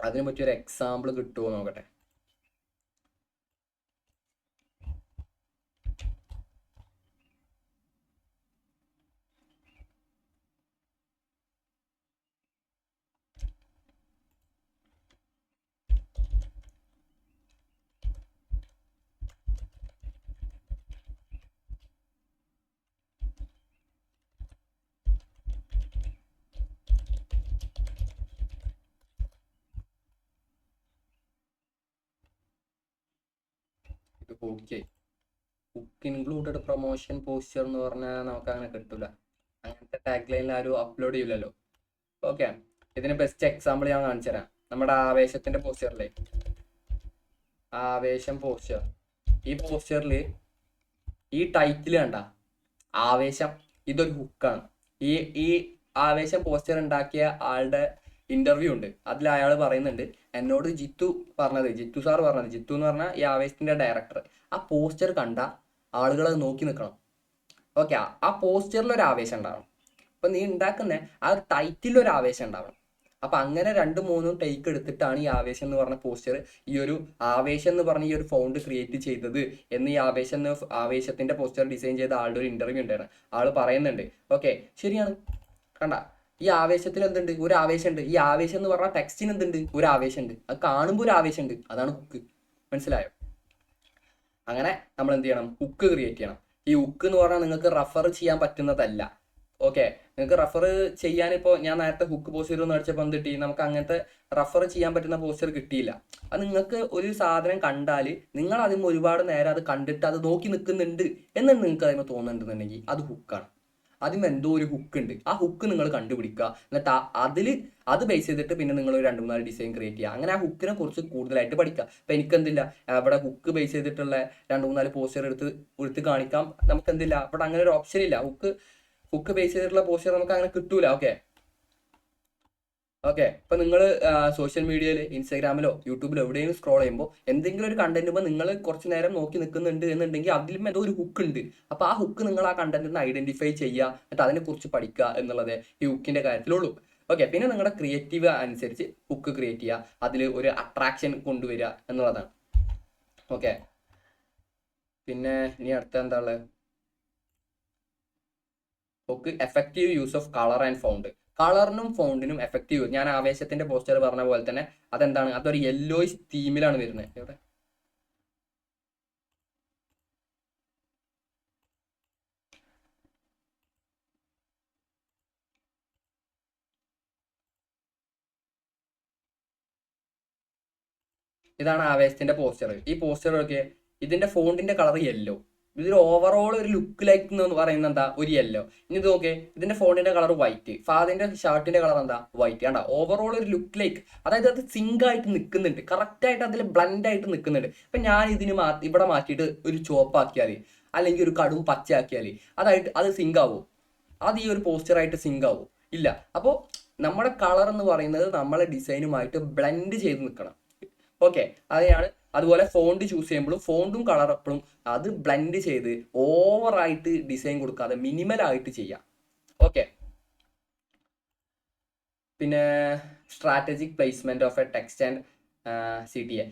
Speaker 1: അതിന് പറ്റിയൊരു എക്സാമ്പിൾ കിട്ടുമോ നോക്കട്ടെ. Okay. Hook included promotion poster എന്ന് പറഞ്ഞാൽ നമുക്ക് അങ്ങനെ കിട്ടില്ല. അങ്ങനത്തെ ടാഗ് ലൈനിൽ ആരും അപ്ലോഡ് ചെയ്യില്ലല്ലോ. ഓക്കെ, ഇതിന് ബെസ്റ്റ് എക്സാമ്പിൾ ഞാൻ കാണിച്ചു തരാം. നമ്മുടെ ആവേശത്തിന്റെ പോസ്റ്ററിലെ ആവേശം പോസ്റ്റർ, ഈ പോസ്റ്ററിൽ ഈ ടൈറ്റിൽ കണ്ട ആവേശം, ഇതൊരു ഹുക്കാണ്. ഈ ഈ ആവേശം പോസ്റ്റർ ഉണ്ടാക്കിയ ആളുടെ ഇന്റർവ്യൂ ഉണ്ട്. അതിൽ അയാൾ പറയുന്നുണ്ട്, എന്നോട് ജിത്തു സാർ പറഞ്ഞത്, ജിത്തു എന്ന് പറഞ്ഞാൽ ഈ ആവേശത്തിന്റെ ഡയറക്ടർ, ആ പോസ്റ്റർ കണ്ട ആളുകൾ അത് നോക്കി നിൽക്കണം. ഓക്കെ, ആ പോസ്റ്ററിൽ ഒരു ആവേശം ഉണ്ടാവണം. അപ്പൊ നീ ഉണ്ടാക്കുന്ന ആ ഒരു ടൈറ്റിൽ ഒരു ആവേശം ഉണ്ടാവണം. അപ്പൊ അങ്ങനെ 2-3 ടേക്ക് എടുത്തിട്ടാണ് ഈ ആവേശം എന്ന് പറഞ്ഞ പോസ്റ്റർ, ഈ ഒരു ആവേശം എന്ന് പറഞ്ഞ ഈ ഒരു ഫൗണ്ട് ക്രിയേറ്റ് ചെയ്തത് എന്ന് ഈ ആവേശത്തിന്റെ പോസ്റ്റർ ഡിസൈൻ ചെയ്ത ആളുടെ ഒരു ഇന്റർവ്യൂ ഉണ്ടായിരുന്നു. ആള് പറയുന്നുണ്ട്. ഓക്കെ, ശരിയാണ്. കണ്ട, ഈ ആവേശത്തിൽ എന്തുണ്ട്? ഒരു ആവേശമുണ്ട്. ഈ ആവേശം എന്ന് പറഞ്ഞ ടെക്സ്റ്റിന് എന്തുണ്ട്? ഒരു ആവേശമുണ്ട്. അത് കാണുമ്പോൾ ഒരു ആവേശമുണ്ട്. അതാണ് ഹുക്ക്. മനസ്സിലായോ? അങ്ങനെ നമ്മൾ എന്ത് ചെയ്യണം? ഹുക്ക് ക്രിയേറ്റ് ചെയ്യണം. ഈ ഹുക്ക് എന്ന് പറഞ്ഞാൽ നിങ്ങൾക്ക് റെഫർ ചെയ്യാൻ പറ്റുന്നതല്ല. ഓക്കെ, നിങ്ങൾക്ക് റെഫർ ചെയ്യാൻ ഇപ്പോൾ ഞാൻ നേരത്തെ ഹുക്ക് പോസ്റ്റർ എന്ന് അടിച്ചപ്പോൾ എന്ത് കിട്ടി? നമുക്ക് അങ്ങനത്തെ റെഫർ ചെയ്യാൻ പറ്റുന്ന പോസ്റ്റർ കിട്ടിയില്ല. അത് നിങ്ങൾക്ക് ഒരു സാധനം കണ്ടാൽ നിങ്ങൾ അതിന് ഒരുപാട് നേരം അത് കണ്ടിട്ട് അത് നോക്കി നിൽക്കുന്നുണ്ട് എന്ന് നിങ്ങൾക്ക് അതിന് തോന്നുന്നുണ്ടെന്നുണ്ടെങ്കിൽ അത് ഹുക്കാണ്. അതിന് എന്തോ ഒരു ഹുക്ക് ഉണ്ട്. ആ ഹുക്ക് നിങ്ങൾ കണ്ടുപിടിക്കുക. എന്നിട്ട് അത് ബേസ് ചെയ്തിട്ട് പിന്നെ നിങ്ങൾ ഒരു 2-3 ഡിസൈൻ ക്രിയേറ്റ് ചെയ്യുക. അങ്ങനെ ആ ഹുക്കിനെ കുറിച്ച് കൂടുതലായിട്ട് പഠിക്കുക. അപ്പം എനിക്കെന്തില്ല, ഇവിടെ ഹുക്ക് ബേസ് ചെയ്തിട്ടുള്ള 2-3 പോസ്റ്റർ എടുത്ത് കാണിക്കാം. നമുക്ക് എന്തില്ല, ഇവിടെ അങ്ങനെ ഒരു ഓപ്ഷൻ ഇല്ല. ഹുക്ക് ബേസ് ചെയ്തിട്ടുള്ള പോസ്റ്റർ നമുക്ക് അങ്ങനെ കിട്ടൂല. ഓക്കെ, ഇപ്പൊ നിങ്ങൾ സോഷ്യൽ മീഡിയയിൽ ഇൻസ്റ്റാഗ്രാമിലോ യൂട്യൂബിലോ എവിടെയും സ്ക്രോൾ ചെയ്യുമ്പോൾ എന്തെങ്കിലും ഒരു കണ്ടന്റ് നിങ്ങൾ കുറച്ച് നേരം നോക്കി നിൽക്കുന്നുണ്ട് എന്നുണ്ടെങ്കിൽ അതിലും എന്തോ ഒരു ഹുക്ക് ഉണ്ട്. അപ്പൊ ആ ഹുക്ക് നിങ്ങൾ ആ കണ്ടന്റിന് ഐഡന്റിഫൈ ചെയ്യുക, എന്നിട്ട് അതിനെക്കുറിച്ച് പഠിക്കുക എന്നുള്ളത് ഈ ഹുക്കിന്റെ കാര്യത്തിലുള്ളൂ. ഓക്കെ, പിന്നെ നിങ്ങളുടെ ക്രിയേറ്റീവ് അനുസരിച്ച് ഹുക്ക് ക്രിയേറ്റ് ചെയ്യുക, അതിൽ ഒരു അട്രാക്ഷൻ കൊണ്ടുവരിക എന്നുള്ളതാണ്. ഓക്കെ, പിന്നെ ഇനി അടുത്ത എന്താ ഉള്ളത്? Hook effective use of colour and font. കളറിനും ഫൗണ്ടിനും എഫക്റ്റീവ്. ഞാൻ ആവേശത്തിന്റെ പോസ്റ്റർ പറഞ്ഞ പോലെ തന്നെ അതെന്താണ്? അതൊരു യെല്ലോയിഷ് തീമിലാണ് വരുന്നത്. എവിടെ ഇതാണ് ആവേശത്തിന്റെ പോസ്റ്റർ. ഈ പോസ്റ്റർ ഒക്കെ ഇതിന്റെ ഫോണ്ടിന്റെ കളർ യെല്ലോ. ഇതൊരു ഓവറോൾ ഒരു ലുക്ക് ലൈക്ക് എന്ന് പറയുന്നത് എന്താ? ഒരു യെല്ലോ. ഇനി ഇത് നോക്കേ, ഇതിന്റെ ഫോണ്ടിന്റെ കളർ വൈറ്റ്, ഫാദിന്റെ ഷർട്ടിന്റെ കളർ എന്താ? വൈറ്റ്. കണ്ട, ഓവറോൾ ഒരു ലുക്ക് ലൈക്ക്, അതായത് അത് സിങ്ക് ആയിട്ട് നിൽക്കുന്നുണ്ട്, കറക്റ്റ് ആയിട്ട് അതിൽ ബ്ലൻഡ് ആയിട്ട് നിൽക്കുന്നുണ്ട്. ഇപ്പൊ ഞാൻ ഇതിന് ഇവിടെ മാറ്റിയിട്ട് ഒരു ചുവപ്പാക്കിയാൽ അല്ലെങ്കിൽ ഒരു കടും പച്ചയാക്കിയാൽ അത് സിങ്ക് ആവും? അത് ഈ ഒരു പോസ്റ്ററായിട്ട് സിങ്ക് ആവും? ഇല്ല. അപ്പോൾ നമ്മുടെ കളർ എന്ന് പറയുന്നത് നമ്മളെ ഡിസൈനുമായിട്ട് ബ്ലെൻഡ് ചെയ്ത് നിൽക്കണം. ഓക്കെ, അതെയാണ്. അതുപോലെ ഫോണ്ട് ചൂസ് ചെയ്യുമ്പോഴും ഫോണ്ടും കളർ എപ്പോഴും അത് ബ്ലെൻഡ് ചെയ്ത് ഓവറായിട്ട് ഡിസൈൻ കൊടുക്കാതെ മിനിമൽ ആയിട്ട് ചെയ്യാം. ഓക്കെ, പിന്നെ strategic placement of A text and CTA.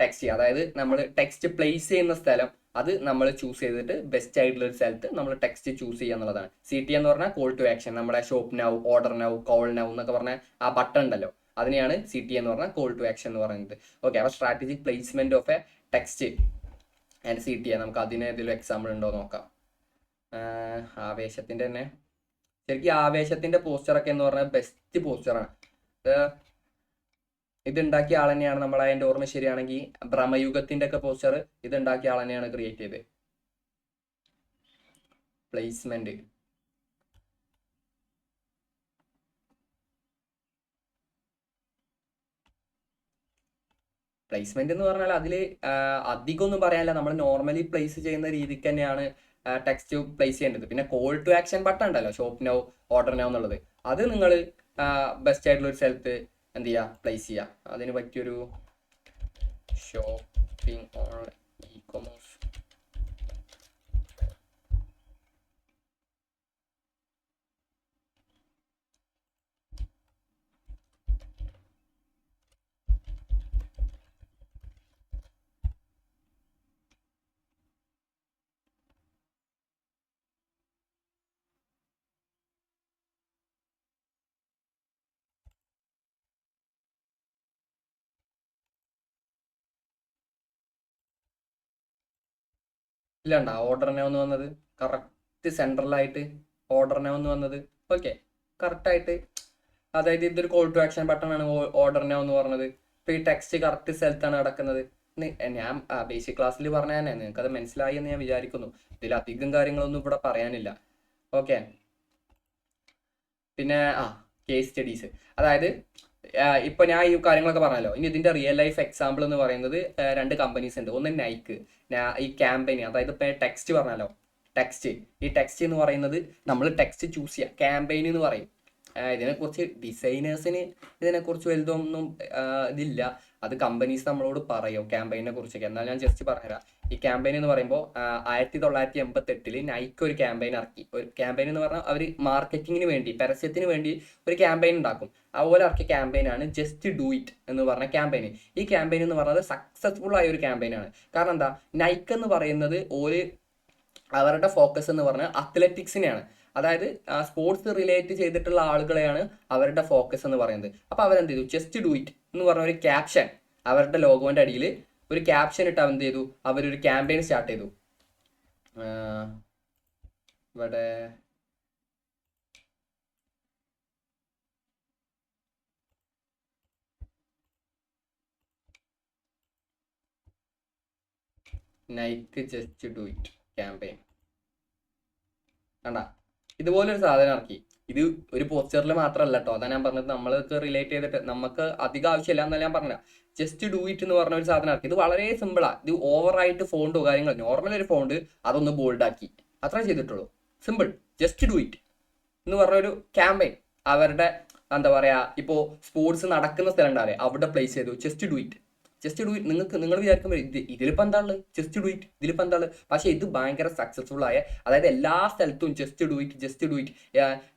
Speaker 1: Text, അതായത് നമ്മൾ ടെക്സ്റ്റ് പ്ലേസ് ചെയ്യുന്ന സ്ഥലം അത് നമ്മൾ ചൂസ് ചെയ്തിട്ട് ബെസ്റ്റ് ആയിട്ടുള്ള ഒരു സ്ഥലത്ത് നമ്മൾ ടെക്സ്റ്റ് ചൂസ് ചെയ്യുക എന്നുള്ളതാണ്. CTA എന്ന് പറഞ്ഞാൽ കോൾ ടു ആക്ഷൻ. നമ്മുടെ shop now, order now, call now എന്നൊക്കെ പറഞ്ഞാൽ ആ ബട്ടൺ ഉണ്ടല്ലോ, അതിനെയാണ് CTA എന്ന് പറഞ്ഞാൽ കോൾ ടു ആക്ഷൻ എന്ന് പറയുന്നത്. ഓക്കെ, അപ്പോൾ strategic placement of A text and CTA, നമുക്ക് അതിന് ഏതെങ്കിലും എക്സാമ്പിൾ ഉണ്ടോ നോക്കാം. ആവേശത്തിന്റെ തന്നെ ശരിക്കും ആവേശത്തിന്റെ പോസ്റ്ററൊക്കെ എന്ന് പറഞ്ഞാൽ ബെസ്റ്റ് പോസ്റ്ററാണ്. ഇത് ഉണ്ടാക്കിയ ആൾ തന്നെയാണ് നമ്മളെ, എൻ്റെ ഓർമ്മ ശരിയാണെങ്കിൽ ഭ്രമയുഗത്തിന്റെ ഒക്കെ പോസ്റ്റർ ഇത് ഉണ്ടാക്കിയ ആൾ തന്നെയാണ് ക്രിയേറ്റ് ചെയ്തത്. പ്ലേസ്മെന്റ് എന്ന് പറഞ്ഞാൽ അതിൽ അധികം ഒന്നും പറയാനില്ല. നമ്മൾ നോർമലി പ്ലേസ് ചെയ്യുന്ന രീതിക്ക് തന്നെയാണ് ടെക്സ്റ്റ് പ്ലേസ് ചെയ്യേണ്ടത്. പിന്നെ കോൾ ടു ആക്ഷൻ ബട്ടൺ ഉണ്ടല്ലോ, ഷോപ്പ് നൗ, ഓർഡർ നൗ എന്നുള്ളത്, അത് നിങ്ങൾ ബെസ്റ്റ് ആയിട്ടുള്ള ഒരു സ്ഥലത്ത് എന്ത് ചെയ്യുക, പ്ലേസ് ചെയ്യുക. അതിന് പറ്റിയൊരു ഷോപ്പിംഗ് ഓൺ ഇ-കൊമേഴ്സ് ഇല്ലാണ്ട ഓർഡർ നൗ എന്ന് വന്നത് കറക്റ്റ് സെൻട്രലായിട്ട് ഓർഡർ നൗ എന്ന് വന്നത്. ഓക്കെ, കറക്റ്റായിട്ട്, അതായത് ഇതൊരു കോൾ ടു ആക്ഷൻ ബട്ടൺ ആണ് ഓർഡർ നൗ എന്ന് പറഞ്ഞത്. ഇപ്പൊ ഈ ടെക്സ്റ്റ് കറക്റ്റ് സ്ഥലത്താണ് കിടക്കുന്നത്. ഞാൻ ബേസിക് ക്ലാസ്സിൽ പറഞ്ഞ തന്നെ നിങ്ങൾക്കത് മനസ്സിലായി എന്ന് ഞാൻ വിചാരിക്കുന്നു. ഇതിലധികം കാര്യങ്ങളൊന്നും ഇവിടെ പറയാനില്ല. ഓക്കെ, പിന്നെ കേസ് സ്റ്റഡീസ്. അതായത് ഇപ്പൊ ഞാൻ ഈ കാര്യങ്ങളൊക്കെ പറഞ്ഞല്ലോ. ഇനി ഇതിന്റെ റിയൽ ലൈഫ് എക്സാമ്പിൾ എന്ന് പറയുന്നത് 2 കമ്പനീസ് ഉണ്ട്. ഒന്ന് നൈക്ക്, ഈ ക്യാമ്പയിൻ, അതായത് ഇപ്പൊ ടെക്സ്റ്റ് പറഞ്ഞല്ലോ, ടെക്സ്റ്റ്. ഈ ടെക്സ്റ്റ് എന്ന് പറയുന്നത് നമ്മൾ ടെക്സ്റ്റ് ചൂസ് ചെയ്യുക, ക്യാമ്പയിൻ എന്ന് പറയും. ഇതിനെക്കുറിച്ച് ഡിസൈനേഴ്സിന് ഇതിനെക്കുറിച്ച് വലുതൊന്നും ഇതില്ല. അത് കമ്പനീസ് നമ്മളോട് പറയും ക്യാമ്പയിനെ കുറിച്ചൊക്കെ. എന്നാൽ ഞാൻ ജസ്റ്റ് പറഞ്ഞുതരാം. ഈ ക്യാമ്പയിൻ എന്ന് പറയുമ്പോൾ 1988 നൈക്ക് ഒരു ക്യാമ്പയിൻ ഇറക്കി. ഒരു ക്യാമ്പയിൻ എന്ന് പറഞ്ഞാൽ അവർ മാർക്കറ്റിങ്ങിന് വേണ്ടി, പരസ്യത്തിന് വേണ്ടി ഒരു ക്യാമ്പയിൻ ഉണ്ടാക്കും. അതുപോലെ ഇറക്കിയ ക്യാമ്പയിനാണ് ജസ്റ്റ് ഡു ഇറ്റ് എന്ന് പറഞ്ഞ ക്യാമ്പയിൻ. ഈ ക്യാമ്പയിൻ എന്ന് പറയുന്നത് സക്സസ്ഫുൾ ആയ ഒരു ക്യാമ്പയിനാണ്. കാരണം എന്താ, നൈക്ക് എന്ന് പറയുന്നത് അവരുടെ ഫോക്കസ് എന്ന് പറഞ്ഞാൽ അത്ലറ്റിക്സിനെയാണ്. അതായത് സ്പോർട്സ് റിലേറ്റ് ചെയ്തിട്ടുള്ള ആളുകളെയാണ് അവരുടെ ഫോക്കസ് എന്ന് പറയുന്നത്. അപ്പോൾ അവരെന്ത് ചെയ്തു, ജസ്റ്റ് ഡു ഇറ്റ് എന്ന് പറഞ്ഞ ഒരു ക്യാപ്ഷൻ അവരുടെ ലോഗോന്റെ അടിയിൽ ഒരു ക്യാപ്ഷൻ ഇട്ട് എന്ത് ചെയ്തു, അവരൊരു ക്യാമ്പയിൻ സ്റ്റാർട്ട് ചെയ്തു. ഇവിടെ Nike just do it campaign കണ്ട, ഇതുപോലൊരു സാധനം ഇറക്കി. ഇത് ഒരു പോസ്റ്ററിൽ മാത്രമല്ല കേട്ടോ, അതാ ഞാൻ പറഞ്ഞത്. നമ്മൾക്ക് റിലേറ്റ് ചെയ്തിട്ട് നമുക്ക് അധികം ആവശ്യമില്ല എന്നല്ല ഞാൻ പറഞ്ഞ. ജസ്റ്റ് ഡു ഇറ്റ് എന്ന് പറഞ്ഞ ഒരു സാധനം ഇറക്കി. ഇത് വളരെ സിമ്പിളാണ്. ഇത് ഓവറായിട്ട് ഫോണ്ടോ കാര്യങ്ങളോ, നോർമൽ ഒരു ഫോണ്ട് അതൊന്ന് ബോൾഡാക്കി അത്രേ ചെയ്തിട്ടുള്ളൂ. സിമ്പിൾ, ജസ്റ്റ് ഡു ഇറ്റ് എന്ന് പറഞ്ഞൊരു ക്യാമ്പയിൻ അവരുടെ എന്താ പറയാ, ഇപ്പോൾ സ്പോർട്സ് നടക്കുന്ന സ്ഥലം ഉണ്ടാവില്ലേ, അവിടെ പ്ലേസ് ചെയ്തു. Just do it, just do it. നിങ്ങൾ വിചാരിക്കുമ്പോൾ ഇതിലിപ്പോൾ എന്താ ഉള്ളത്, ജസ്റ്റ് ഡു ഇറ്റ്, ഇതിലിപ്പോൾ എന്താ ഉള്ളത്. പക്ഷേ ഇത് ഭയങ്കര സക്സസ്ഫുൾ ആയ, അതായത് എല്ലാ സ്ഥലത്തും just do it, just do it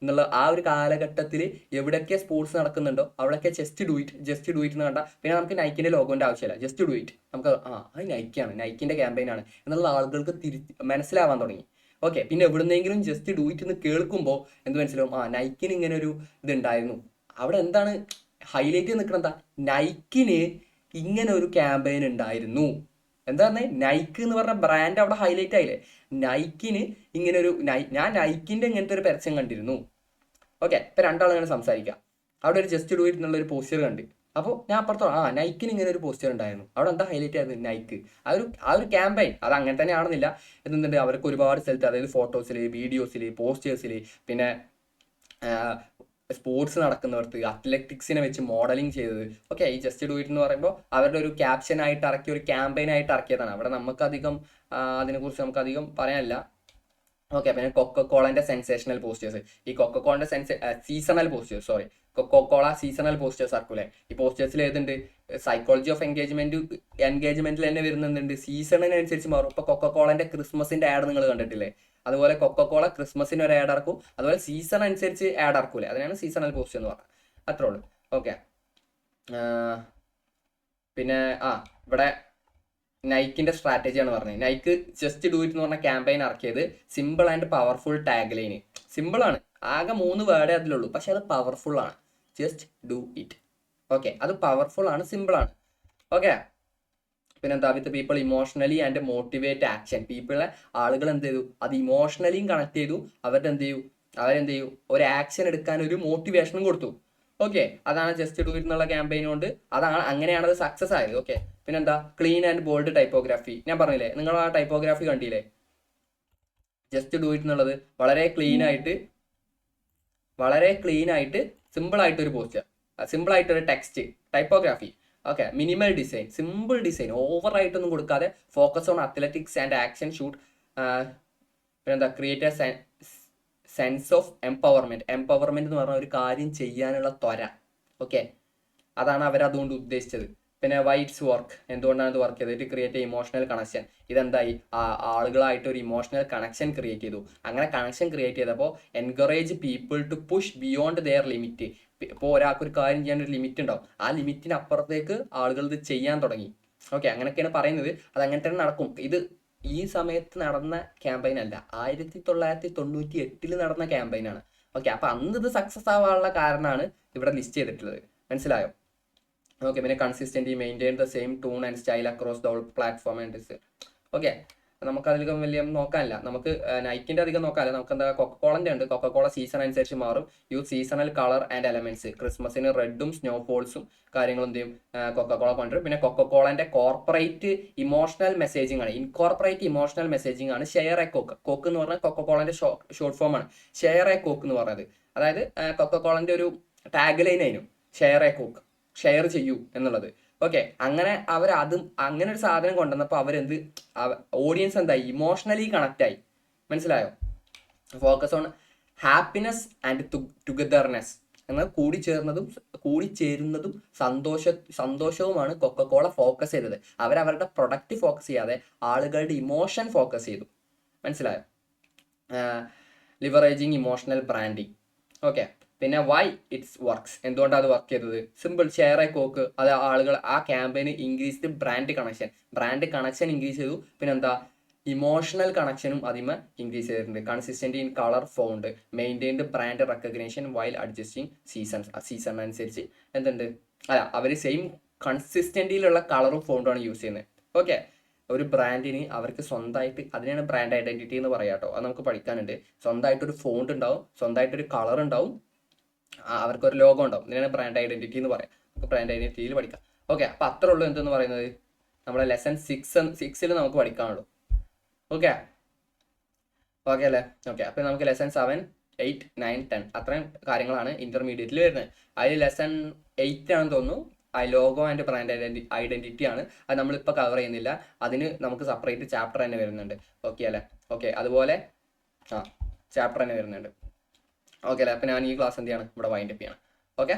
Speaker 1: എന്നുള്ള ആ ഒരു കാലഘട്ടത്തിൽ എവിടെയൊക്കെ സ്പോർട്സ് നടക്കുന്നുണ്ടോ അവിടെയൊക്കെ just do it, just do it എന്ന് കണ്ടാൽ പിന്നെ നമുക്ക് നൈക്കിന്റെ ലോഗോന്റെ ആവശ്യമില്ല. ജസ്റ്റ് ഡു ഇറ്റ്, നമുക്ക് അത് നൈക്കാണ്, നൈക്കിന്റെ ക്യാമ്പയിനാണ് എന്നുള്ള ആളുകൾക്ക് മനസ്സിലാവാൻ തുടങ്ങി. ഓക്കെ, പിന്നെ എവിടുന്നെങ്കിലും ജസ്റ്റ് ഡു ഇറ്റ് എന്ന് കേൾക്കുമ്പോൾ എന്ത് മനസ്സിലാവും, നൈക്കിന് ഇങ്ങനെ ഒരു ഇതുണ്ടായിരുന്നു. അവിടെ എന്താണ് ഹൈലൈറ്റ് നിൽക്കണം, എന്താ, നൈക്കിന് ഇങ്ങനെ ഒരു ക്യാമ്പയിൻ ഉണ്ടായിരുന്നു. എന്താ പറഞ്ഞത്, നൈക്ക് എന്ന് പറഞ്ഞ ബ്രാൻഡ് അവിടെ ഹൈലൈറ്റ് ആയില്ലേ. നൈക്കിന് ഇങ്ങനെ ഒരു ഞാൻ നൈക്കിന്റെ ഇങ്ങനത്തെ ഒരു പരസ്യം കണ്ടിരുന്നു. ഓക്കെ, ഇപ്പൊ രണ്ടാളും ഇങ്ങനെ സംസാരിക്കാം. അവിടെ ഒരു ജസ്റ്റ് ഡു ഇറ്റ് എന്നുള്ള ഒരു പോസ്റ്റർ കണ്ട്. അപ്പോൾ ഞാൻ അപ്പുറത്തോ നൈക്കിന് ഇങ്ങനെ ഒരു പോസ്റ്റർ ഉണ്ടായിരുന്നു. അവിടെ എന്താ ഹൈലൈറ്റ് ആയിരുന്നു, നൈക്ക്. ആ ഒരു ക്യാമ്പയിൻ അത് അങ്ങനെ തന്നെ ആണെന്നില്ല. എന്തുണ്ട്, അവർക്ക് ഒരുപാട് സ്ഥലത്ത്, അതായത് ഫോട്ടോസിൽ, വീഡിയോസിൽ, പോസ്റ്റേഴ്സിൽ, പിന്നെ സ്പോർട്സ് നടക്കുന്നവർക്ക് അത്ലറ്റിക്സിനെ വെച്ച് മോഡലിംഗ് ചെയ്തത്. ഓക്കെ, ഈ ജസ്റ്റ് ഡു ഇറ്റ് എന്ന് പറയുമ്പോൾ അവരുടെ ഒരു ക്യാപ്ഷൻ ആയിട്ട് ഇറക്കിയ ഒരു ക്യാമ്പയിൻ ആയിട്ട് ഇറക്കിയതാണ്. അവിടെ നമുക്കധികം അതിനെക്കുറിച്ച് നമുക്കധികം പറയാനില്ല. ഓക്കെ, പിന്നെ കൊക്കക്കോളന്റെ സെൻസേഷണൽ പോസ്റ്റേഴ്സ്, ഈ കൊക്കക്കോളന്റെ seasonal posters, sorry, Coca Cola seasonal posters ആർക്കൂലേ. ഈ പോസ്റ്റേഴ്സിൽ ഏതുണ്ട്, സൈക്കോളജി ഓഫ് എൻഗേജ്മെന്റിൽ തന്നെ വരുന്നുണ്ട്. സീസണിനനുസരിച്ച് മാറും. ഇപ്പൊ കൊക്കക്കോളന്റെ ക്രിസ്മസിന്റെ ആഡ് നിങ്ങൾ കണ്ടിട്ടില്ലേ, അതുപോലെ കൊക്കക്കോള ക്രിസ്മസിന് ഒരു ആഡ് ഇറക്കും. അതുപോലെ സീസൺ അനുസരിച്ച് ആഡ് ഇറക്കൂലേ, അതിനാണ് സീസണൽ പോസ്റ്റ് എന്ന് പറഞ്ഞത്. അത്രേ ഉള്ളൂ. ഓക്കെ, പിന്നെ ഇവിടെ നൈക്കിന്റെ സ്ട്രാറ്റജിയാണ് പറഞ്ഞത്. നൈക്ക് ജസ്റ്റ് ഡു ഇറ്റ് എന്ന് പറഞ്ഞ ക്യാമ്പയിൻ ഇറക്കിയത് simple and powerful tag line. Simple ആണ്, ആകെ 3 വേർഡേ അതിലുള്ളൂ, പക്ഷെ അത് പവർഫുൾ ആണ്. Just do it. ഓക്കെ, അത് പവർഫുൾ ആണ്, സിമ്പിൾ ആണ്. ഓക്കെ, പിന്നെന്താ, with people emotionally and motivate action. ആളുകൾ എന്ത് ചെയ്തു, അത് ഇമോഷണലിയും കണക്ട് ചെയ്തു. അവരെന്ത് ചെയ്യും, ഒരു ആക്ഷൻ എടുക്കാൻ ഒരു മോട്ടിവേഷനും കൊടുത്തു. ഓക്കെ, അതാണ് ജസ്റ്റ് ഡു ഇറ്റ് എന്നുള്ള ക്യാമ്പയിൻ കൊണ്ട് അങ്ങനെയാണ് അത് സക്സസ് ആയത്. ഓക്കെ, പിന്നെന്താ, ക്ലീൻ ആൻഡ് ബോൾഡ് ടൈപ്പോഗ്രാഫി. ഞാൻ പറഞ്ഞില്ലേ, നിങ്ങൾ ആ ടൈപ്പോഗ്രാഫി കണ്ടില്ലേ, ജസ്റ്റ് ഡു ഇറ്റ് എന്നുള്ളത് വളരെ ക്ലീൻ ആയിട്ട് സിമ്പിൾ ആയിട്ട് ഒരു പോസ്റ്റർ, സിമ്പിൾ ആയിട്ട് ഒരു text, typography. Okay, minimal design, simple design, over ആയിട്ടൊന്നും കൊടുക്കാതെ focus on athletics and action shoot. പിന്നെന്താ, create a sense of empowerment എന്ന് പറഞ്ഞ ഒരു കാര്യം ചെയ്യാനുള്ള ത്വര. ഓക്കെ, അതാണ് അവരതുകൊണ്ട് ഉദ്ദേശിച്ചത്. പിന്നെ വൈറ്റ്സ് വർക്ക്, എന്തുകൊണ്ടാണ് ഇത് വർക്ക് ചെയ്തത്, ക്രിയേറ്റ് ഇമോഷണൽ കണക്ഷൻ. ഇതെന്തായി, ആളുകളായിട്ട് ഒരു ഇമോഷണൽ കണക്ഷൻ ക്രിയേറ്റ് ചെയ്തു. അങ്ങനെ കണക്ഷൻ ക്രിയേറ്റ് ചെയ്തപ്പോൾ encourage people to push beyond their limit. ഇപ്പോൾ ഒരാൾക്ക് ഒരു കാര്യം ചെയ്യാൻ ഒരു ലിമിറ്റ് ഉണ്ടാവും, ആ ലിമിറ്റിന് അപ്പുറത്തേക്ക് ആളുകൾ ഇത് ചെയ്യാൻ തുടങ്ങി. ഓക്കെ, അങ്ങനെയൊക്കെയാണ് പറയുന്നത്. അത് അങ്ങനെ തന്നെ നടക്കും. ഇത് ഈ സമയത്ത് നടന്ന ക്യാമ്പയിൻ അല്ല, 1998 നടന്ന ക്യാമ്പയിനാണ്. ഓക്കെ, അപ്പൊ അന്ന് ഇത് സക്സസ് ആവാനുള്ള കാരണമാണ് ഇവിടെ ലിസ്റ്റ് ചെയ്തിട്ടുള്ളത്. മനസ്സിലായോ? ഓക്കെ, പിന്നെ consistently maintain the same tone and style across the platform and okay, നമുക്ക് അധികം വലിയ നോക്കാനില്ല, നമുക്ക് നൈക്കിന്റെ അധികം നോക്കാനില്ല. നമുക്ക് എന്താ കൊക്കക്കോളന്റെ ഉണ്ട്. കൊക്കക്കോള സീസൺ അനുസരിച്ച് മാറും. Use seasonal colour and elements. ക്രിസ്മസിന് റെഡും സ്നോഫോൾസും കാര്യങ്ങളും എന്ത് ചെയ്യും, കൊക്കക്കോള കൊണ്ടുവരും. പിന്നെ കൊക്കക്കോളന്റെ കോർപ്പറേറ്റ് ഇമോഷണൽ മെസ്സേജിങ് ആണ്, ഇൻകോർപ്പറേറ്റ് ഇമോഷണൽ മെസ്സേജിങ് ആണ് ഷെയർ എ കോക്ക്. കോക്ക് എന്ന് പറഞ്ഞാൽ കൊക്കക്കോളന്റെ ഷോർട്ട് ഫോം ആണ് ഷെയർ എ കോക്ക് എന്ന് പറയുന്നത്. അതായത് കൊക്കക്കോളന്റെ ഒരു ടാഗ് ലൈൻ ആയിരുന്നു ഷെയർ എ കോക്ക്, ഷെയർ ചെയ്യൂ എന്നുള്ളത്. ഓക്കെ, അങ്ങനെ അവർ അതും അങ്ങനെ ഒരു സാധനം കൊണ്ടുവന്നപ്പോൾ അവരെന്ത്, ഓഡിയൻസ് എന്തായി, ഇമോഷണലി കണക്ട് ആയി. മനസ്സിലായോ? Focus on happiness and togetherness എന്നാൽ കൂടിച്ചേരുന്നതും സന്തോഷവുമാണ് കൊക്കക്കോള ഫോക്കസ് ചെയ്തത്. അവരവരുടെ പ്രൊഡക്റ്റ് ഫോക്കസ് ചെയ്യാതെ ആളുകളുടെ ഇമോഷൻ ഫോക്കസ് ചെയ്തു. മനസ്സിലായോ? Leveraging emotional branding. ഓക്കെ, പിന്നെ വൈ ഇറ്റ്സ് വർക്ക്സ്, എന്തുകൊണ്ടാണ് അത് വർക്ക് ചെയ്തത്? Simple, share A coke. അത് ആളുകൾ ആ ക്യാമ്പയിന് ഇൻക്രീസ്ഡ് ബ്രാൻഡ് കണക്ഷൻ ഇൻക്രീസ് ചെയ്തു. പിന്നെന്താ, ഇമോഷണൽ കണക്ഷനും അതിമ ഇൻക്രീസ് ചെയ്തിട്ടുണ്ട്. Consistent in colour found, maintained brand recognition while adjusting season അനുസരിച്ച് എന്തുണ്ട്, അല്ല അവർ സെയിം കൺസിസ്റ്റന്റിയിലുള്ള കളറും ഫൗണ്ടുമാണ് യൂസ് ചെയ്യുന്നത്. ഓക്കെ, ഒരു ബ്രാൻഡിന് അവർക്ക് സ്വന്തമായിട്ട്, അതിനാണ് ബ്രാൻഡ് ഐഡന്റിറ്റി എന്ന് പറയാം കേട്ടോ. അത് നമുക്ക് പഠിക്കാനുണ്ട്. സ്വന്തമായിട്ടൊരു ഫോണ്ട് ഉണ്ടാവും, സ്വന്തമായിട്ടൊരു കളർ ഉണ്ടാവും, അവർക്കൊരു ലോഗോ ഉണ്ടാവും. ഇതിനാണ് ബ്രാൻഡ് ഐഡന്റിറ്റി എന്ന് പറയാം. നമുക്ക് ബ്രാൻഡ് ഐഡന്റിറ്റിയിൽ പഠിക്കാം. ഓക്കെ, അപ്പം അത്രേ ഉള്ളൂ എന്തെന്ന് പറയുന്നത്, നമ്മുടെ ലെസൺ 6 നമുക്ക് പഠിക്കാനുള്ളൂ. ഓക്കെ അല്ലേ? ഓക്കെ, അപ്പം നമുക്ക് ലെസൺ 7, 8, 9, 10 അത്രയും കാര്യങ്ങളാണ് ഇന്റർമീഡിയറ്റിൽ വരുന്നത്. അതിൽ ലെസൺ 8 ആണെന്ന് തോന്നുന്നു, ആ ലോഗോ ആൻഡ് ബ്രാൻഡ് ഐഡന്റിറ്റി ആണ്. അത് നമ്മളിപ്പോൾ കവർ ചെയ്യുന്നില്ല, അതിന് നമുക്ക് സെപ്പറേറ്റ് ചാപ്റ്റർ തന്നെ വരുന്നുണ്ട്. ഓക്കെ അല്ലേ? ഓക്കെ, അതുപോലെ ചാപ്റ്റർ തന്നെ വരുന്നുണ്ട്. ഓക്കെ അല്ലേ? അപ്പം ഞാൻ ഈ ക്ലാസ് എന്ത് ചെയ്യാണ്, ഇവിടെ വൈൻഡപ്പ് ചെയ്യണം. ഓക്കെ.